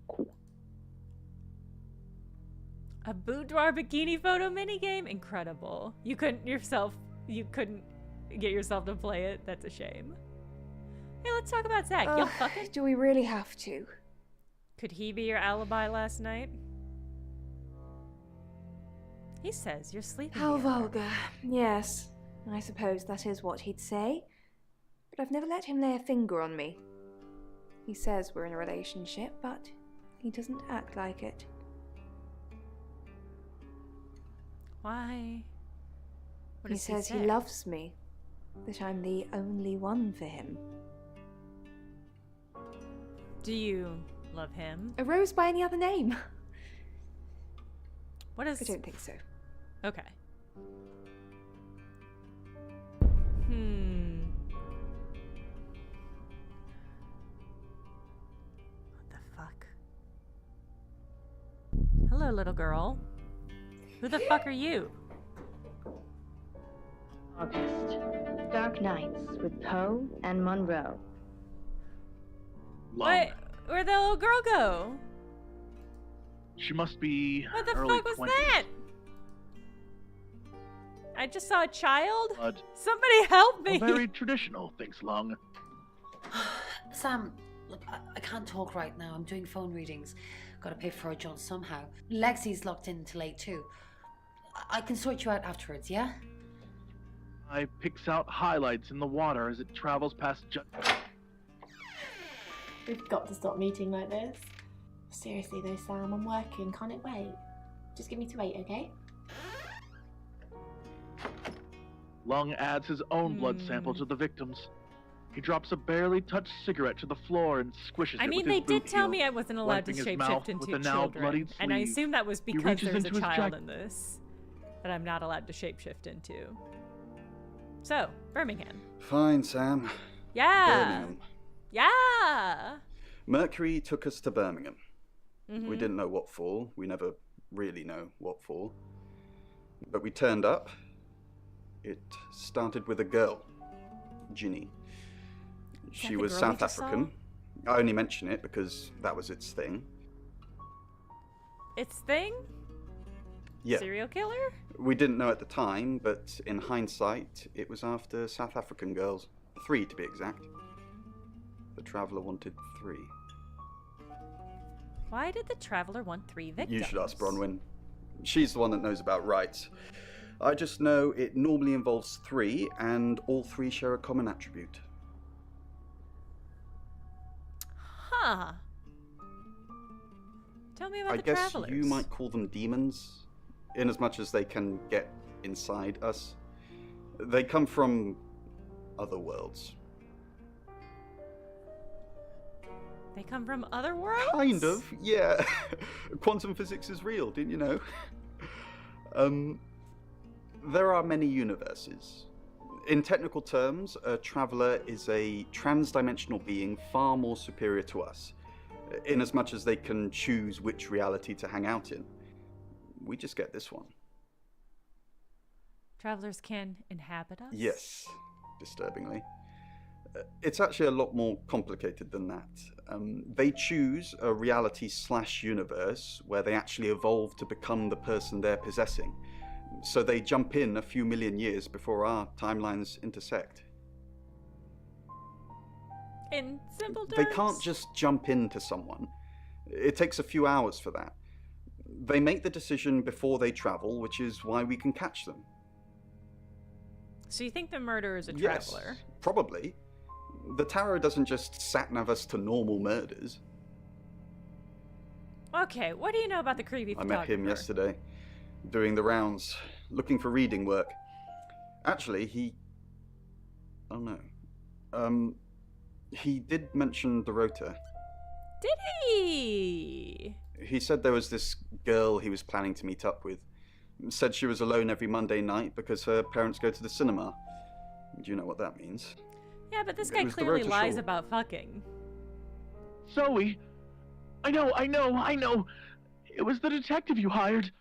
cool. A boudoir bikini photo minigame? Incredible. You couldn't get yourself to play it? That's a shame. Hey, let's talk about Zach. Y'all fucking? Do we really have to? Could he be your alibi last night? He says you're sleeping How together. vulgar. Yes, I suppose that is what he'd say. But I've never let him lay a finger on me. He says we're in a relationship, but he doesn't act like it. Why? What He does says he say? loves me, that I'm the only one for him. Do you love him? A rose by any other name? What is? I don't think so. Okay. What the fuck? Hello, little girl. Who the fuck are you? August. Dark Nights with Poe and Monroe. Wait, where'd the little girl go? She must be What the early fuck was 20s. that? I just saw a child. But Somebody help me! very traditional, thinks Lung. Sam, look, I can't talk right now. I'm doing phone readings. Gotta pay for a job somehow. Lexi's locked in till 8 too. I can sort you out afterwards, yeah? I picks out highlights in the water as it travels past We've got to stop meeting like this. Seriously though, Sam, I'm working. Can't it wait? Just give me to 8, okay? Lung adds his own blood sample to the victim's. He drops a barely touched cigarette to the floor and squishes I it mean, with they his did boot tell heel, me I wasn't allowed to wiping his shapeshift mouth into with a now children, bloodied and I sleeve. assume that was He because reaches there was a into his child jacket. in this that I'm not allowed to shapeshift into. So, Birmingham. Fine, Sam. Yeah. Birmingham. Yeah. Mercury took us to Birmingham. Mhm. We didn't know what for. We never really know what for. But we turned up. It started with a girl, Ginny. She the was girl we South just saw? African. I only mention it because that was its thing. Its thing? Yeah. Serial killer? We didn't know at the time, but in hindsight, it was after South African girls. 3 to be exact. The Traveller wanted 3. Why did the Traveler want 3 victims? You should ask Bronwyn. She's the one that knows about rights. I just know it normally involves 3, and all 3 share a common attribute. Huh. Tell me about I the guess Travelers. you might call them demons, in as much as they can get inside us. They come from other worlds. They come from other worlds? Kind of, yeah. Quantum physics is real, didn't you know? There are many universes. In technical terms, a traveller is a trans-dimensional being far more superior to us, in as much as they can choose which reality to hang out in. We just get this one. Travelers can inhabit us? Yes, disturbingly. It's actually a lot more complicated than that. They choose a reality/universe where they actually evolve to become the person they're possessing. So they jump in a few million years before our timelines intersect. In simple terms? They can't just jump into someone. It takes a few hours for that. They make the decision before they travel, which is why we can catch them. So you think the murderer is a Yes, Traveler? probably. The tarot doesn't just sat-nav us to normal murders. Okay, what do you know about the creepy I photographer? met him yesterday, doing the rounds, looking for reading work. Actually, oh no. He did mention Dorota. Did he? He said there was this girl he was planning to meet up with. Said she was alone every Monday night because her parents go to the cinema. Do you know what that means? Yeah, but this It guy was clearly Dorota lies Shaw. about fucking. Zoe! I know! It was the detective you hired.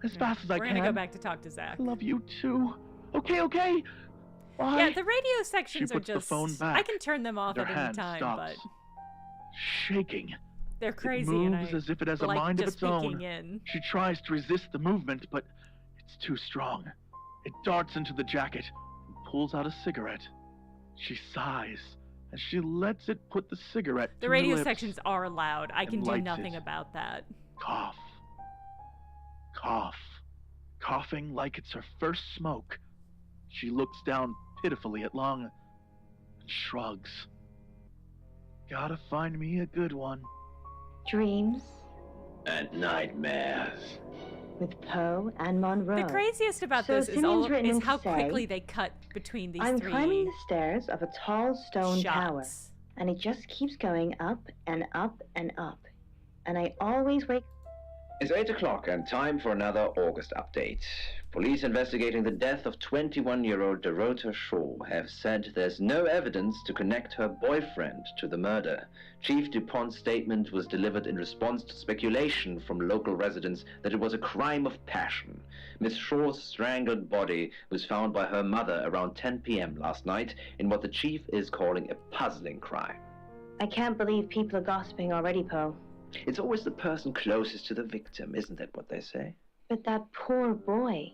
As fast as I We're can. gonna go back to talk to Zach. I love you too. Okay. Bye. Yeah, the radio sections She are puts the just. phone back. I can turn them off Her at any hand time, stops, but shaking. they're crazy. It and moves I as if it has a like mind of just its own. peeking in. She tries to resist the movement, but it's too strong. It darts into the jacket and pulls out a cigarette. She sighs as she lets it put the cigarette The to radio her lips. sections are loud. I can and do lights nothing it. about that. Cough. Cough. Coughing like it's her first smoke. She looks down pitifully at Long and shrugs. Gotta find me a good one. Dreams And nightmares. with Poe and Monroe. The craziest about So this is Simeon's written in how to say, quickly they cut between these I'm three climbing the stairs of a tall stone tower, shots. and it just keeps going up and up and up. And I always wake. It's 8 o'clock and time for another August update. Police investigating the death of 21-year-old Dorota Shaw have said there's no evidence to connect her boyfriend to the murder. Chief DuPont's statement was delivered in response to speculation from local residents that it was a crime of passion. Miss Shaw's strangled body was found by her mother around 10 p.m. last night in what the chief is calling a puzzling crime. I can't believe people are gossiping already, Poe. It's always the person closest to the victim, isn't that what they say? But that poor boy.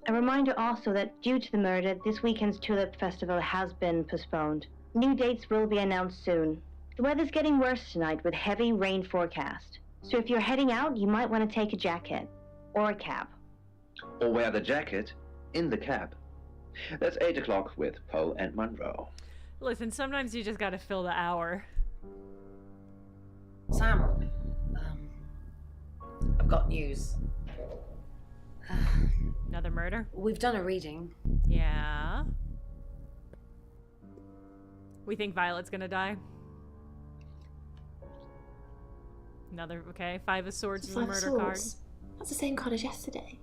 A reminder also that due to the murder, this weekend's Tulip Festival has been postponed. New dates will be announced soon. The weather's getting worse tonight with heavy rain forecast. So if you're heading out, you might want to take a jacket. Or a cab. Or wear the jacket in the cab. That's 8 o'clock with Poe and Monroe. Listen, sometimes you just gotta fill the hour. Sam, I've got news. Another murder? We've done a reading. Yeah. We think Violet's gonna die. Another, okay. 5 of Swords is a Five of murder card. Swords. That's the same card as yesterday.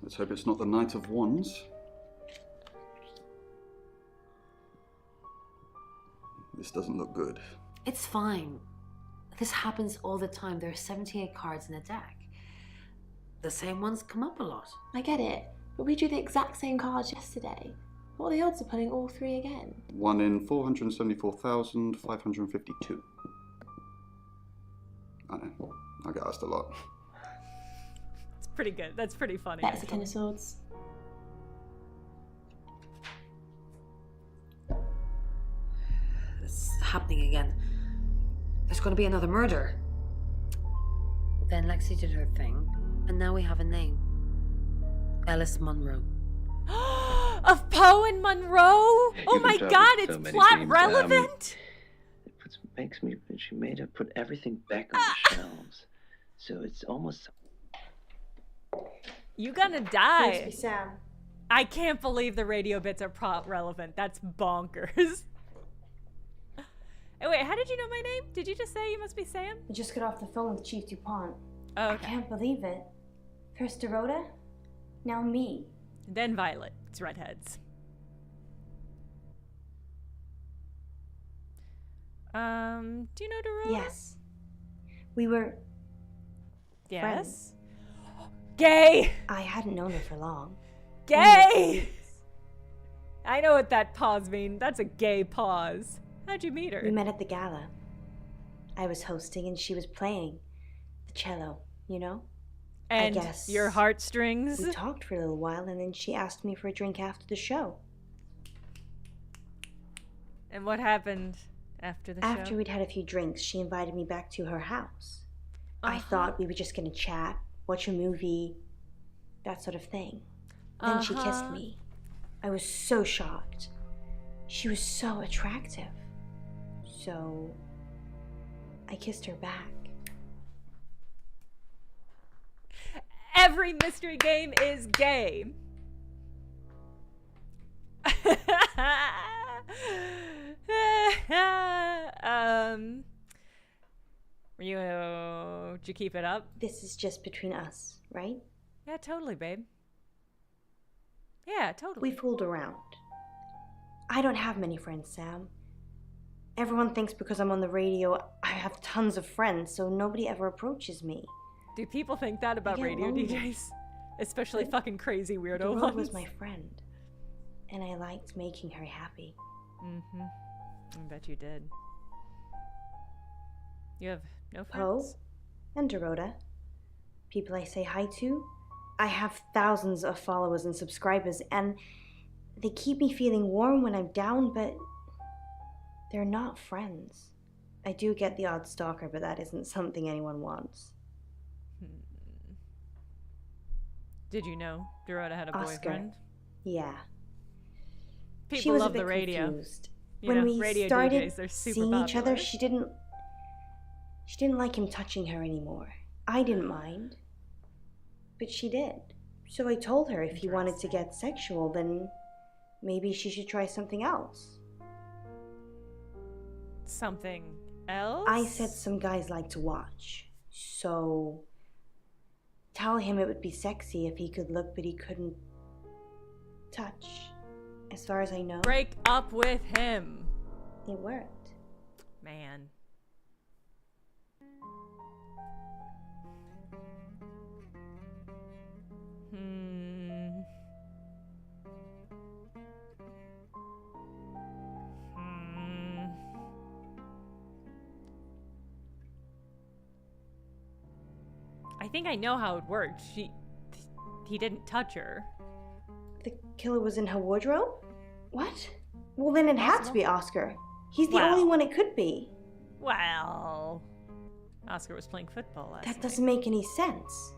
Let's hope it's not the Knight of Wands. This doesn't look good. It's fine. This happens all the time. There are 78 cards in a deck. The same ones come up a lot. I get it, but we drew the exact same cards yesterday. What are the odds of pulling all three again? 1 in 474,552. I know. I get asked a lot. It's pretty good. That's pretty funny. That's the Ten of Swords. It's happening again. There's going to be another murder. Then Lexi did her thing, and now we have a name. Alice Munro. Of Poe and Monroe? Oh You've my interpreted god, so it's many plot dreams, relevant? Makes me, she made her put everything back on the shelves. So it's almost... You gonna die. Supposed to be Sam. I can't believe the radio bits are plot relevant. That's bonkers. Oh wait, how did you know my name? Did you just say you must be Sam? I just got off the phone with Chief DuPont. Oh, I can't believe it. First Dorota, now me. Then Violet. It's redheads. Do you know Dorota? Yes. We were Yes. friends. Gay! I hadn't known her for long. Gay! I know what that pause means. That's a gay pause. How'd you meet her? We met at the gala. I was hosting and she was playing the cello, you know? And I guess your heartstrings? we talked for a little while and then she asked me for a drink after the show. And what happened after the show? After we'd had a few drinks, she invited me back to her house. I thought we were just gonna chat, watch a movie, that sort of thing. Then she kissed me. I was so shocked. She was so attractive. So I kissed her back. Every mystery game is gay. Did you keep it up? This is just between us, right? Yeah, totally, babe. Yeah, totally. We fooled around. I don't have many friends, Sam. Everyone thinks because I'm on the radio, I have tons of friends, so nobody ever approaches me. Do people think that about radio lonely. DJs? Especially fucking crazy weirdo Dorota ones. was my friend, and I liked making her happy. Mm-hmm. I bet you did. You have no Poe friends? and Dorota. People I say hi to. I have thousands of followers and subscribers, and they keep me feeling warm when I'm down, but they're not friends. I do get the odd stalker, but that isn't something anyone wants. Did you know Dorota had a Oscar. boyfriend? Yeah. People she was love a bit the radio. confused. You When know, we radio started DJs, they're super seeing each other, popular. she didn't like him touching her anymore. I didn't mind, but she did. So I told her if he wanted to get sexual, then maybe she should try something else. Something else? I said some guys like to watch, so tell him it would be sexy if he could look, but he couldn't touch. As far as I know. Break up with him. It worked. Man. I think I know how it worked. He didn't touch her. The killer was in her wardrobe? What? Well, then it had to be Oscar. He's the only one it could be. Well, Oscar was playing football last night. That doesn't make any sense.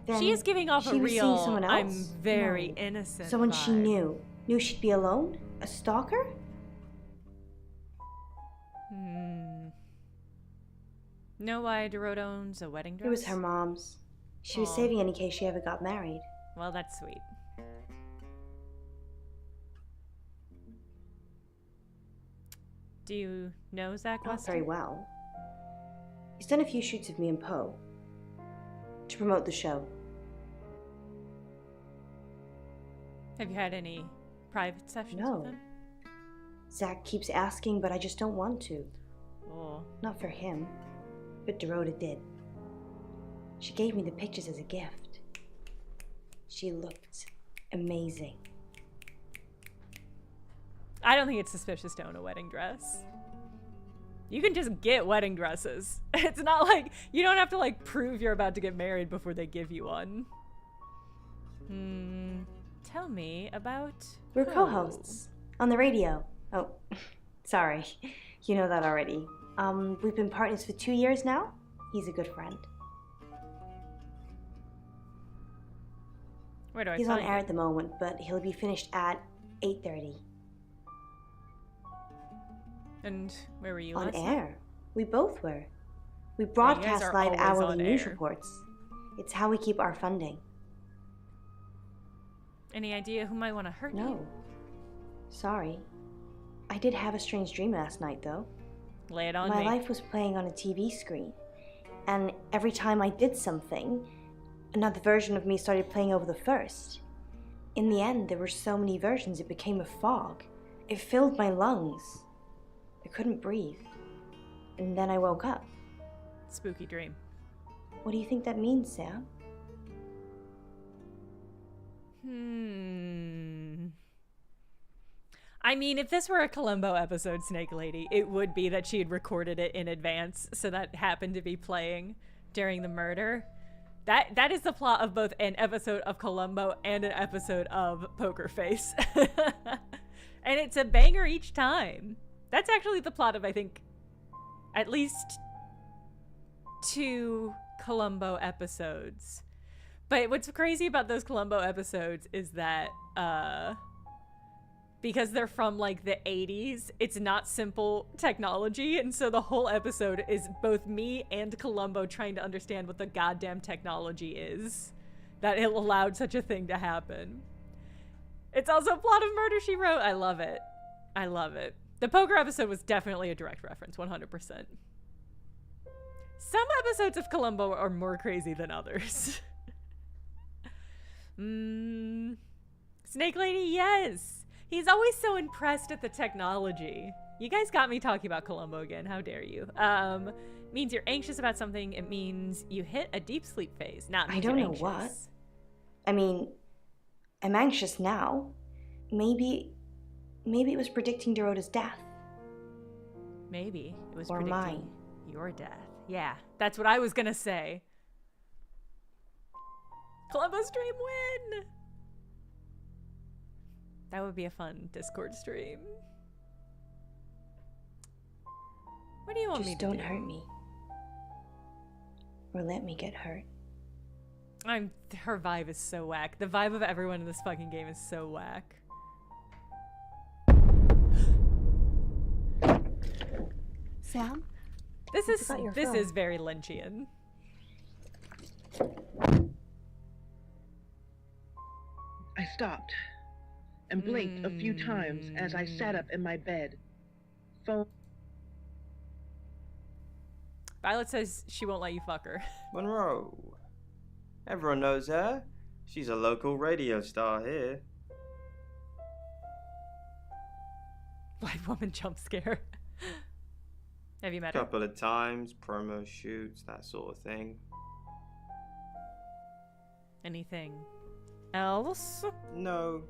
Then She is giving off a she was seeing real, someone I'm else? very No. innocent Someone she vibe. knew she'd be alone? A stalker? Know why Dorota owns a wedding dress? It was her mom's. She was Aw. saving it in case she ever got married. Well, that's sweet. Do you know Zach Not Weston? very well. He's done a few shoots of me and Poe to promote the show. Have you had any private sessions No. with him? Zach keeps asking, but I just don't want to. Oh. Not for him, but Dorota did. She gave me the pictures as a gift. She looked amazing. I don't think it's suspicious to own a wedding dress. You can just get wedding dresses. It's not like, you don't have to like prove you're about to get married before they give you one. Tell me about We're Poe. co-hosts on the radio. Oh, sorry. You know that already. We've been partners for 2 years now. He's a good friend. Where do I He's on find air it? at the moment, but he'll be finished at 8:30. And where were you On last night? air. We both were. We guys broadcast are live always hourly on news air. reports. It's how we keep our funding. Any idea who might want to hurt No. you? Sorry. I did have a strange dream last night, though. Lay it on My me. life was playing on a TV screen, and every time I did something, another version of me started playing over the first. In the end, there were so many versions it became a fog. It filled my lungs. I couldn't breathe. And then I woke up. Spooky dream. What do you think that means, Sam? I mean, if this were a Columbo episode, Snake Lady, it would be that she had recorded it in advance, so that happened to be playing during the murder. That is the plot of both an episode of Columbo and an episode of Poker Face. And it's a banger each time. That's actually the plot of, I think, at least 2 Columbo episodes. But what's crazy about those Columbo episodes is that because they're from like the 80s, it's not simple technology, and so the whole episode is both me and Columbo trying to understand what the goddamn technology is that it allowed such a thing to happen. It's also a plot of Murder, She Wrote. I love it. I love it. The poker episode was definitely a direct reference, 100%. Some episodes of Columbo are more crazy than others. Snake Lady, yes. He's always so impressed at the technology. You guys got me talking about Columbo again. How dare you? Means you're anxious about something. It means you hit a deep sleep phase. Not means I don't you're know what. anxious. I mean, I'm anxious now. Maybe it was predicting Dorota's death. Maybe it was Or predicting mine. your death. Yeah, that's what I was gonna say. Columbo stream win! That would be a fun Discord stream. What do you want me Just to don't do? hurt me. Or let me get hurt. Her vibe is so whack. The vibe of everyone in this fucking game is so whack. Sam? This I forgot your phone. is very Lynchian. I stopped and blinked a few times as I sat up in my bed. Phone. Violet says she won't let you fuck her. Monroe. Everyone knows her. She's a local radio star here. White woman jump scare. Have you met her? Couple of times, promo shoots, that sort of thing. Anything else? No,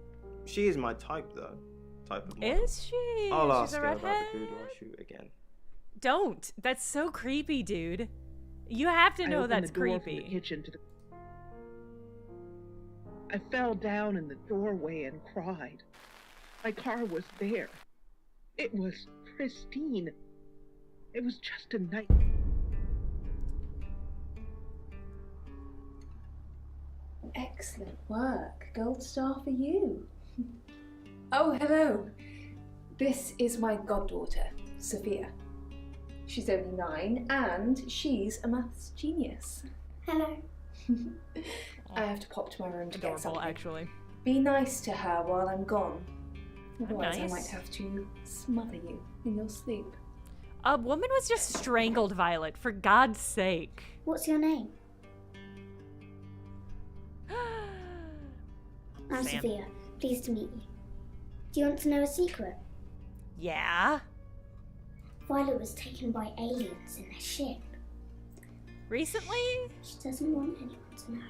she is my type though. Type of model. Is she? I'll She's ask a her about redhead? the boudoir shoot again. Don't. That's so creepy, dude. You have to I know opened that's the door from creepy. the kitchen to the... I fell down in the doorway and cried. My car was there. It was pristine. It was just a night. Excellent work. Gold star for you. Oh, hello. This is my goddaughter, Sophia. She's only 9 and she's a maths genius. Hello. I have to pop to my room to Adorable, get something. actually. Be nice to her while I'm gone. Otherwise, nice. I might have to smother you in your sleep. A woman was just strangled, Violet, for God's sake. What's your name? I'm Sam. Sophia. Pleased to meet you. Do you want to know a secret? Yeah? Violet was taken by aliens in their ship. Recently? She doesn't want anyone to know.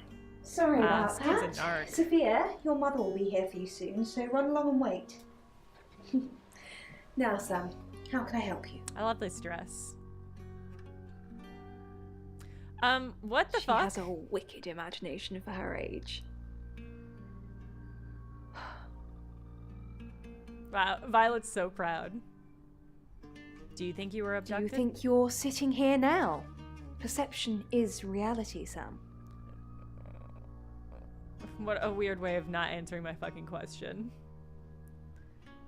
Sorry about this kid's that. a narc. Sophia, your mother will be here for you soon, so run along and wait. Now, Sam, how can I help you? I love this dress. What the She fuck? has a wicked imagination for her age. Wow, Violet's so proud. Do you think you were Do abducted? you think you're sitting here now? Perception is reality, Sam. What a weird way of not answering my fucking question.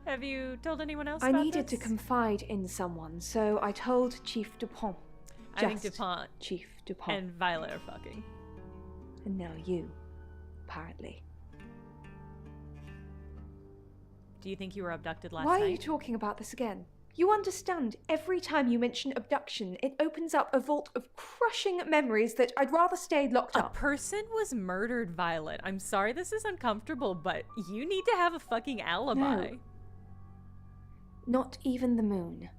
Have you told anyone else I about needed to this? confide in someone, so I told Chief Dupont. I think Just DuPont Chief Dupont. and Violet are fucking. And now you, apparently. Do you think you were abducted last Why night? are you talking about this again? You understand, every time you mention abduction, it opens up a vault of crushing memories that I'd rather stay locked A up. person was murdered, Violet. I'm sorry this is uncomfortable, but you need to have a fucking alibi. No. Not even the moon.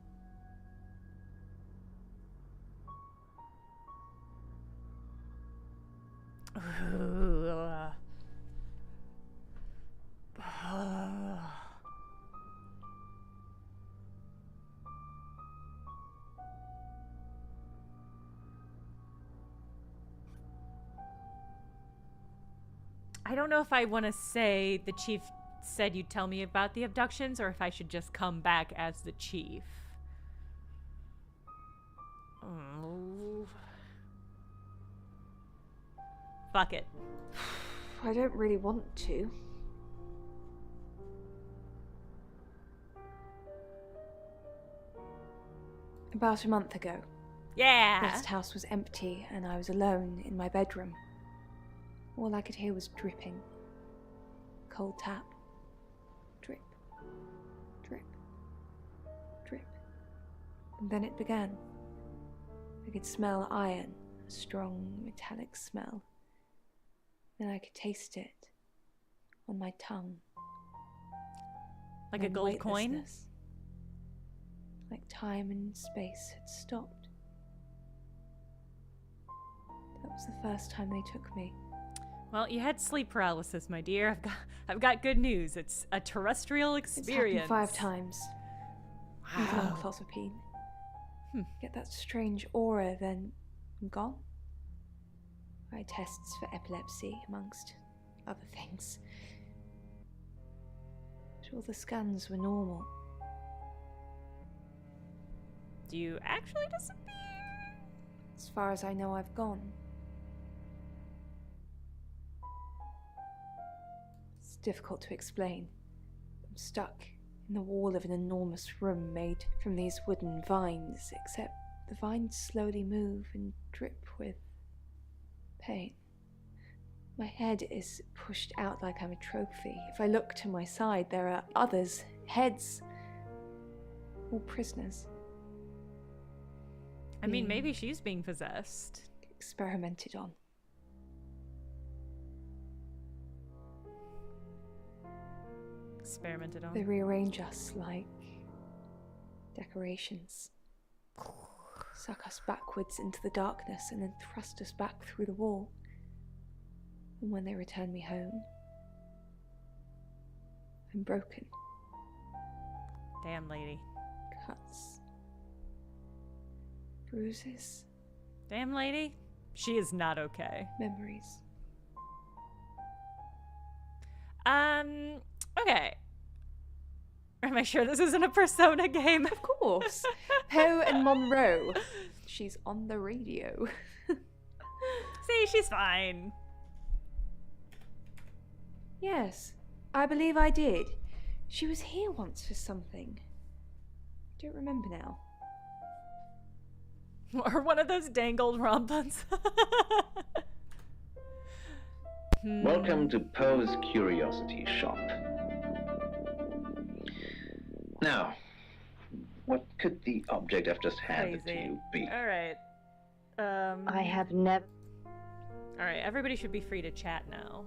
I don't know if I want to say the chief said you'd tell me about the abductions or if I should just come back as the chief. Oh. Fuck it. I don't really want to. About a month ago. Yeah! The guest house was empty and I was alone in my bedroom. All I could hear was dripping. Cold tap. Drip. Drip. Drip. And then it began. I could smell iron, a strong metallic smell. Then I could taste it on my tongue. Like a gold coin? Weightlessness. Like time and space had stopped. That was the first time they took me. Well, you had sleep paralysis, my dear. I've got good news. It's a terrestrial experience. It's happened 5 times. Even on clozapine. Get that strange aura, then I'm gone. I had tests for epilepsy, amongst other things. But all the scans were normal. Do you actually disappear? As far as I know, I've gone. It's difficult to explain. I'm stuck in the wall of an enormous room made from these wooden vines, except the vines slowly move and drip with pain. My head is pushed out like I'm a trophy. If I look to my side, there are others, heads, all prisoners. I mean, maybe she's being possessed. Experimented on. Experimented on. They rearrange us like decorations. Suck us backwards into the darkness and then thrust us back through the wall. And when they return me home, I'm broken. Damn, lady. Cuts. Bruises. Damn, lady. She is not okay. Memories. Okay. Am I sure this isn't a Persona game? Of course. Poe and Monroe. She's on the radio. See, she's fine. Yes, I believe I did. She was here once for something. I don't remember now. Or one of those dangled rompuns. Welcome to Poe's Curiosity Shop. Now, what could the object I've just handed to you be? Alright. I have never... Alright, everybody should be free to chat now.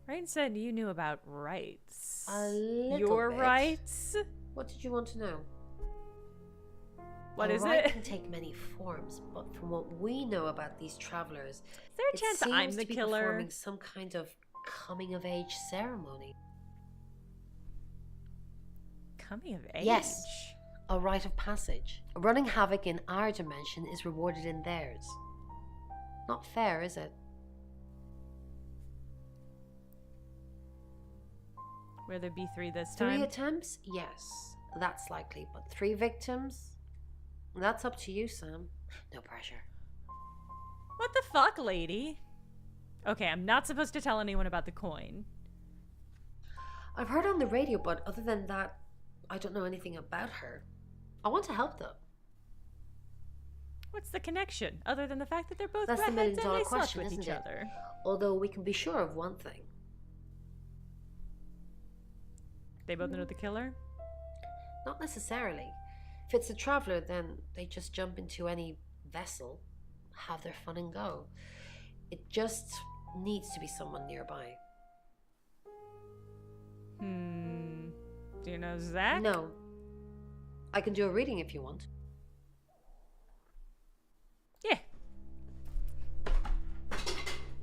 Rain said you knew about rights. A little Your bit. rights? What did you want to know? What is right it? Can take many forms, but from what we know about these travelers, Is there a chance I'm the killer? Performing some kind of coming-of-age ceremony. Coming of age? Yes, a rite of passage. Running havoc in our dimension is rewarded in theirs. Not fair, is it? Will there be 3 this 3 time? attempts? Yes, that's likely. But 3 victims? That's up to you, Sam. No pressure. What the fuck, lady? Okay, I'm not supposed to tell anyone about the coin. I've heard on the radio, but other than that, I don't know anything about her. I want to help though. What's the connection, other than the fact that they're both That's the redheads and million-dollar they slept question, with isn't each it? other? Although we can be sure of one thing. They both know the killer? Not necessarily. If it's a traveler, then they just jump into any vessel, have their fun and go. It just needs to be someone nearby. Do you know Zach? No. I can do a reading if you want. Yeah.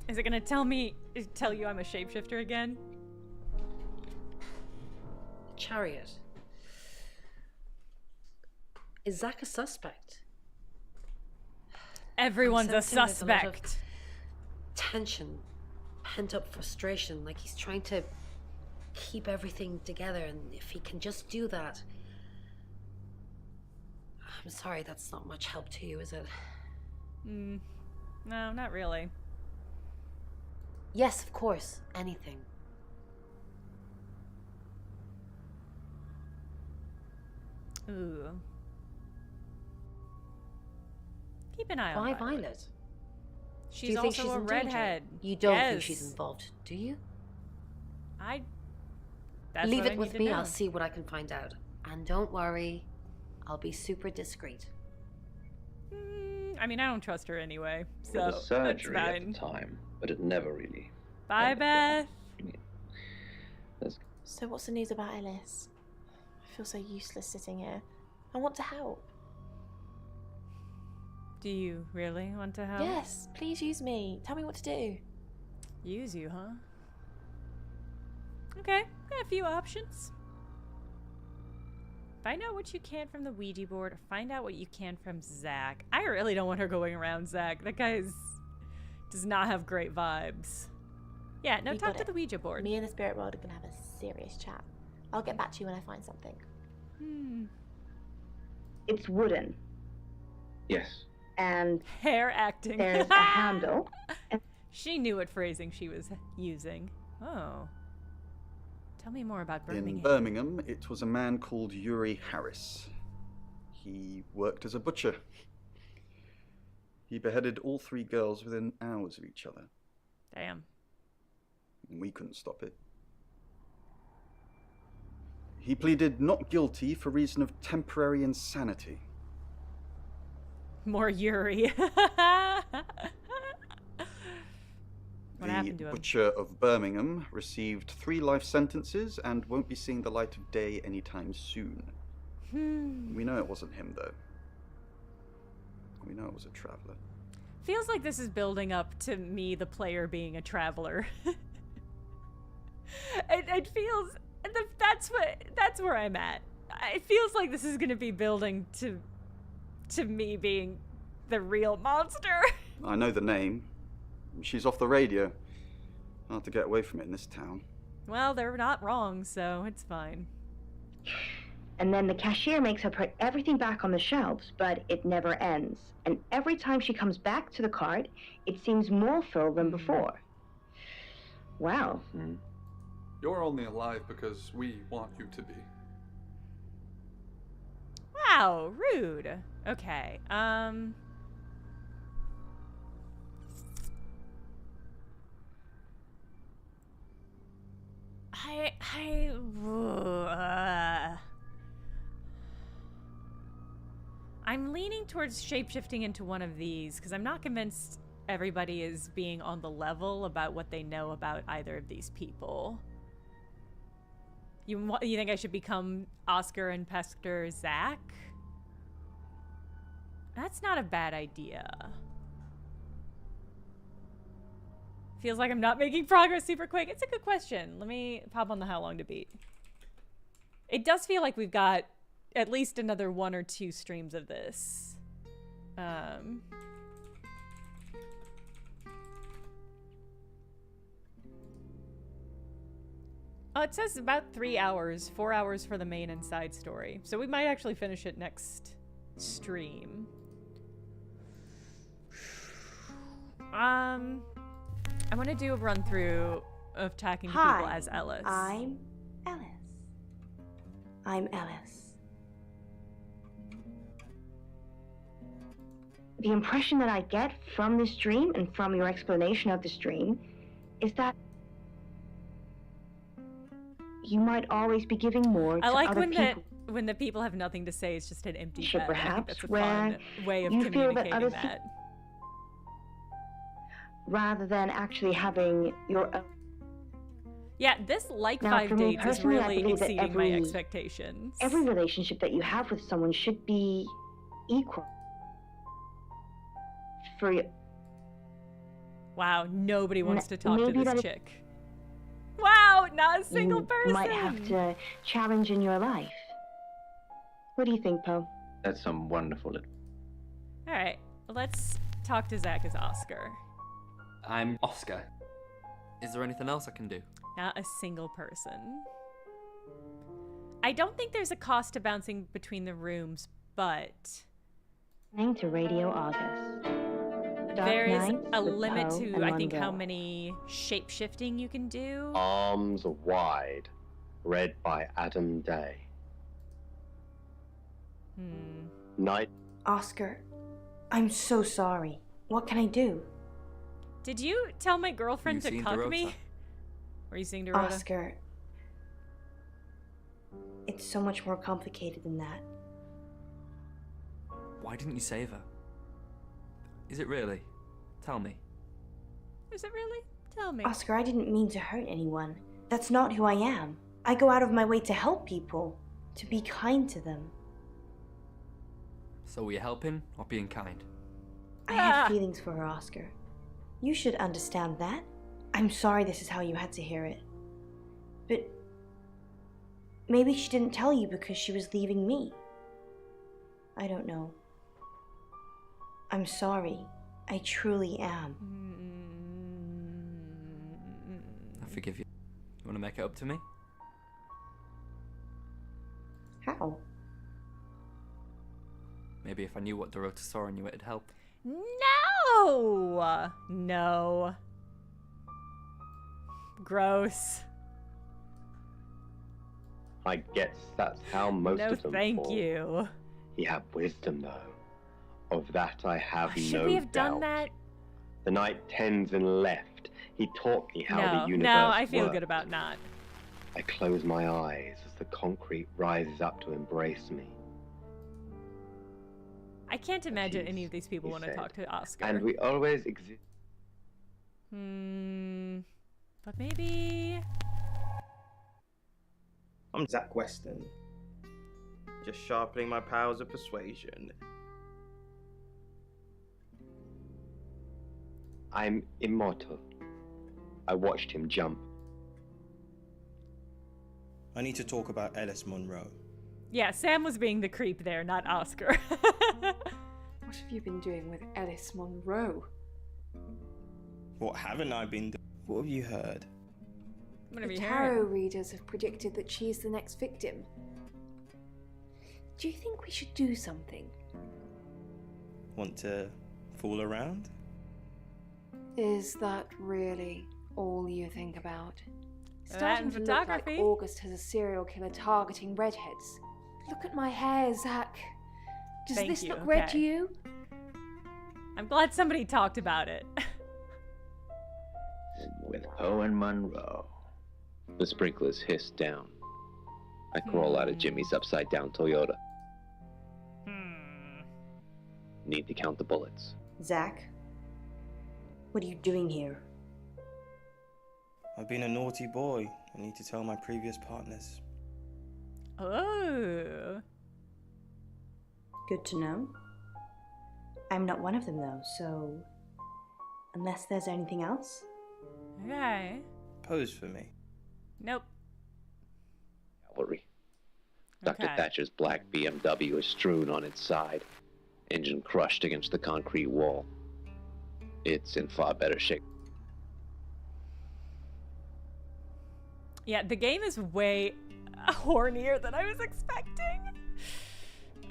Is it gonna tell you I'm a shapeshifter again? Chariot. Is Zach a suspect? Everyone's a I'm sensing there's lot of suspect. Tension, pent up frustration, like he's trying to keep everything together, and if he can just do that. I'm sorry, that's not much help to you, is it? No, not really. Yes, of course. Anything. Ooh. Keep an eye on Why Violet. Violet? She's Do you think also she's a in danger? redhead. You don't think Yes. she's involved, do you? That's Leave what I it with need me. to know. I'll see what I can find out. And don't worry, I'll be super discreet. I mean, I don't trust her anyway, It so was that's surgery at fine. the time, but it never really. Bye, Beth. So what's the news about Ellis? I feel so useless sitting here. I want to help. Do you really want to help? Yes, please use me. Tell me what to do. Use you, huh? Okay, got a few options. Find out what you can from the Ouija board, or find out what you can from Zach. I really don't want her going around Zach. That guy does not have great vibes. Yeah, no, You talk got to it. the Ouija board. Me and the spirit world are gonna have a serious chat. I'll get back to you when I find something. It's wooden, Yes. and Hair acting. there's a handle. She knew what phrasing she was using. Oh. Tell me more about Birmingham. In Birmingham, it was a man called Uri Harris. He worked as a butcher. He beheaded all 3 girls within hours of each other. Damn. And we couldn't stop it. He pleaded not guilty for reason of temporary insanity. More Yuri. What happened to The him? butcher of Birmingham received 3 life sentences and won't be seeing the light of day anytime soon. We know it wasn't him, though. We know it was a traveler. Feels like this is building up to me, the player, being a traveler. It feels that's where I'm at. It feels like this is going to be building to me being the real monster. I know the name. She's off the radio. Hard to get away from it in this town. Well, they're not wrong, so it's fine. And then the cashier makes her put everything back on the shelves, but it never ends. And every time she comes back to the cart, it seems more full than before. Wow. You're only alive because we want you to be. Wow, rude. Okay, I'm leaning towards shapeshifting into one of these because I'm not convinced everybody is being on the level about what they know about either of these people. You think I should become Oscar and Pester Zach? That's not a bad idea. Feels like I'm not making progress super quick. It's a good question. Let me pop on the how long to beat. It does feel like we've got at least another 1 or 2 streams of this. Oh, it says about 3 hours, 4 hours for the main and side story. So we might actually finish it next stream. I want to do a run through of talking to people as Ellis. I'm Ellis. I'm Ellis. The impression that I get from this dream and from your explanation of this dream is that you might always be giving more to I like other people. when the people have nothing to say. It's just an empty Should bed. I think perhaps that's a where fun way of you feel that communicating others that. rather than actually having your own. Yeah, this like Now, 5 for me dates is personally, I really believe that exceeding my every- expectations. Every relationship that you have with someone should be equal. For you. Wow, nobody wants to talk to maybe this that chick. Wow, not a single you person. might have to challenge in your life. What do you think, Poe? That's some wonderful. All right, let's talk to Zach as Oscar. I'm Oscar. Is there anything else I can do? Not a single person. I don't think there's a cost to bouncing between the rooms, but... Listening to Radio August. There is Knight a with limit Poe to, and I think, how Monroe. many shape-shifting you can do. Arms Wide, read by Adam Day. Night. Oscar, I'm so sorry. What can I do? Did you tell my girlfriend to seen cuck Dorota? me? Were you seeing Dorota? Oscar, it's so much more complicated than that. Why didn't you save her? Is it really? Tell me. Is it really? Tell me. Oscar, I didn't mean to hurt anyone. That's not who I am. I go out of my way to help people, to be kind to them. So were you helping or being kind? I had feelings for her, Oscar. You should understand that. I'm sorry this is how you had to hear it. But maybe she didn't tell you because she was leaving me. I don't know. I'm sorry. I truly am. I forgive you. You want to make it up to me? How? Maybe if I knew what Dorota saw in you, it'd help. No! No. Gross. I guess that's how most No, of them thank fall. you. He had wisdom, though. Of that I have Should no we have doubt. done that? The night Tenzin left, he taught me how the universe No, I feel works. good about not. I close my eyes as the concrete rises up to embrace me. I can't imagine any of these people want to talk to Oscar. And we always exist. But maybe... I'm Zach Weston. Just sharpening my powers of persuasion. I'm immortal. I watched him jump. I need to talk about Ellis Monroe. Yeah, Sam was being the creep there, not Oscar. What have you been doing with Ellis Monroe? What haven't I been doing? What have you heard? The tarot readers have predicted that she's the next victim. Do you think we should do something? Want to fool around? Is that really all you think about? That Starting and to look like photography. August has a serial killer targeting redheads. Look at my hair, Zach. Does Thank this you, look red okay. to you? I'm glad somebody talked about it. With Poe and Monroe. The sprinklers hiss down. I crawl out of Jimmy's upside-down Toyota. Need to count the bullets. Zach, what are you doing here? I've been a naughty boy. I need to tell my previous partners. Oh. Good to know. I'm not one of them though, so unless there's anything else. Okay. Pose for me. Nope. Cavalry. Dr. Okay. Thatcher's black BMW is strewn on its side, engine crushed against the concrete wall. It's in far better shape. Yeah, the game is way hornier than I was expecting.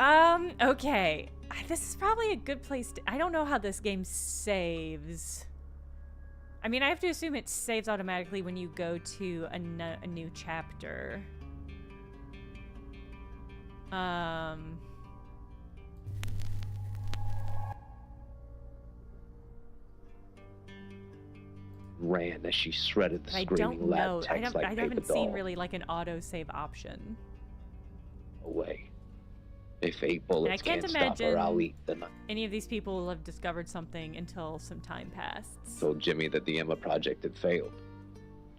Okay. This is probably a good place to... I don't know how this game saves. I mean, I have to assume it saves automatically when you go to a new chapter. Ran as she shredded the I screaming don't lab know. techs like I paper haven't seen doll. really like an auto-save option. Away. If 8 And I bullets can't can't stop her, I'll imagine eat them. any of these people will have discovered something until some time passed. Told Jimmy that the Emma project had failed.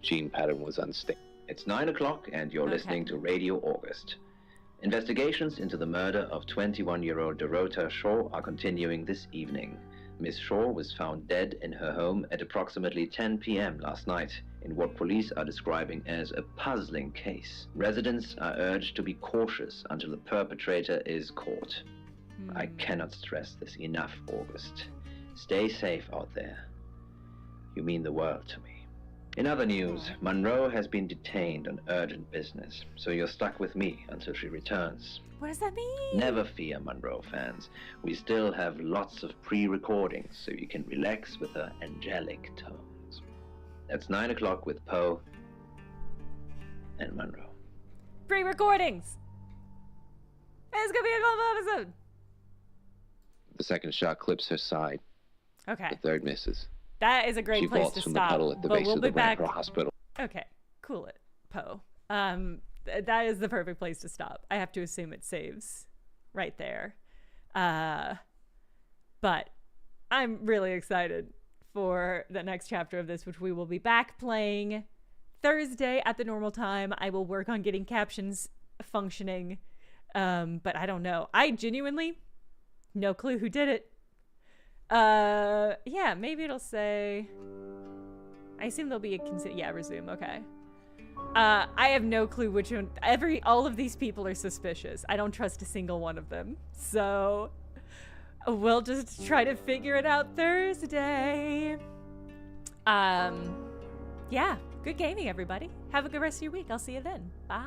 Gene pattern was unstable. It's 9 o'clock and you're listening to Radio August. Investigations into the murder of 21-year-old Dorota Shaw are continuing this evening. Miss Shaw was found dead in her home at approximately 10 p.m. last night in what police are describing as a puzzling case. Residents are urged to be cautious until the perpetrator is caught. I cannot stress this enough, August. Stay safe out there. You mean the world to me. In other news, Monroe has been detained on urgent business, so you're stuck with me until she returns. What does that mean? Never fear, Monroe fans. We still have lots of pre-recordings, so you can relax with her angelic tones. That's 9 o'clock with Poe and Monroe. Pre-recordings! It's gonna be a global episode! The second shot clips her side. Okay. The third misses. That is a great She place vaults to from stop. the puddle at the but base we'll of be the back. Rampart Hospital. Okay, cool it, Poe. That is the perfect place to stop. I have to assume it saves right there. But I'm really excited for the next chapter of this, which we will be back playing Thursday at the normal time. I will work on getting captions functioning, but I don't know. I genuinely no clue who did it. Yeah, maybe it'll say. I assume there'll be a resume. Okay. I have no clue which one. All of these people are suspicious. I don't trust a single one of them. So we'll just try to figure it out Thursday. Yeah, good gaming, everybody. Have a good rest of your week. I'll see you then. Bye.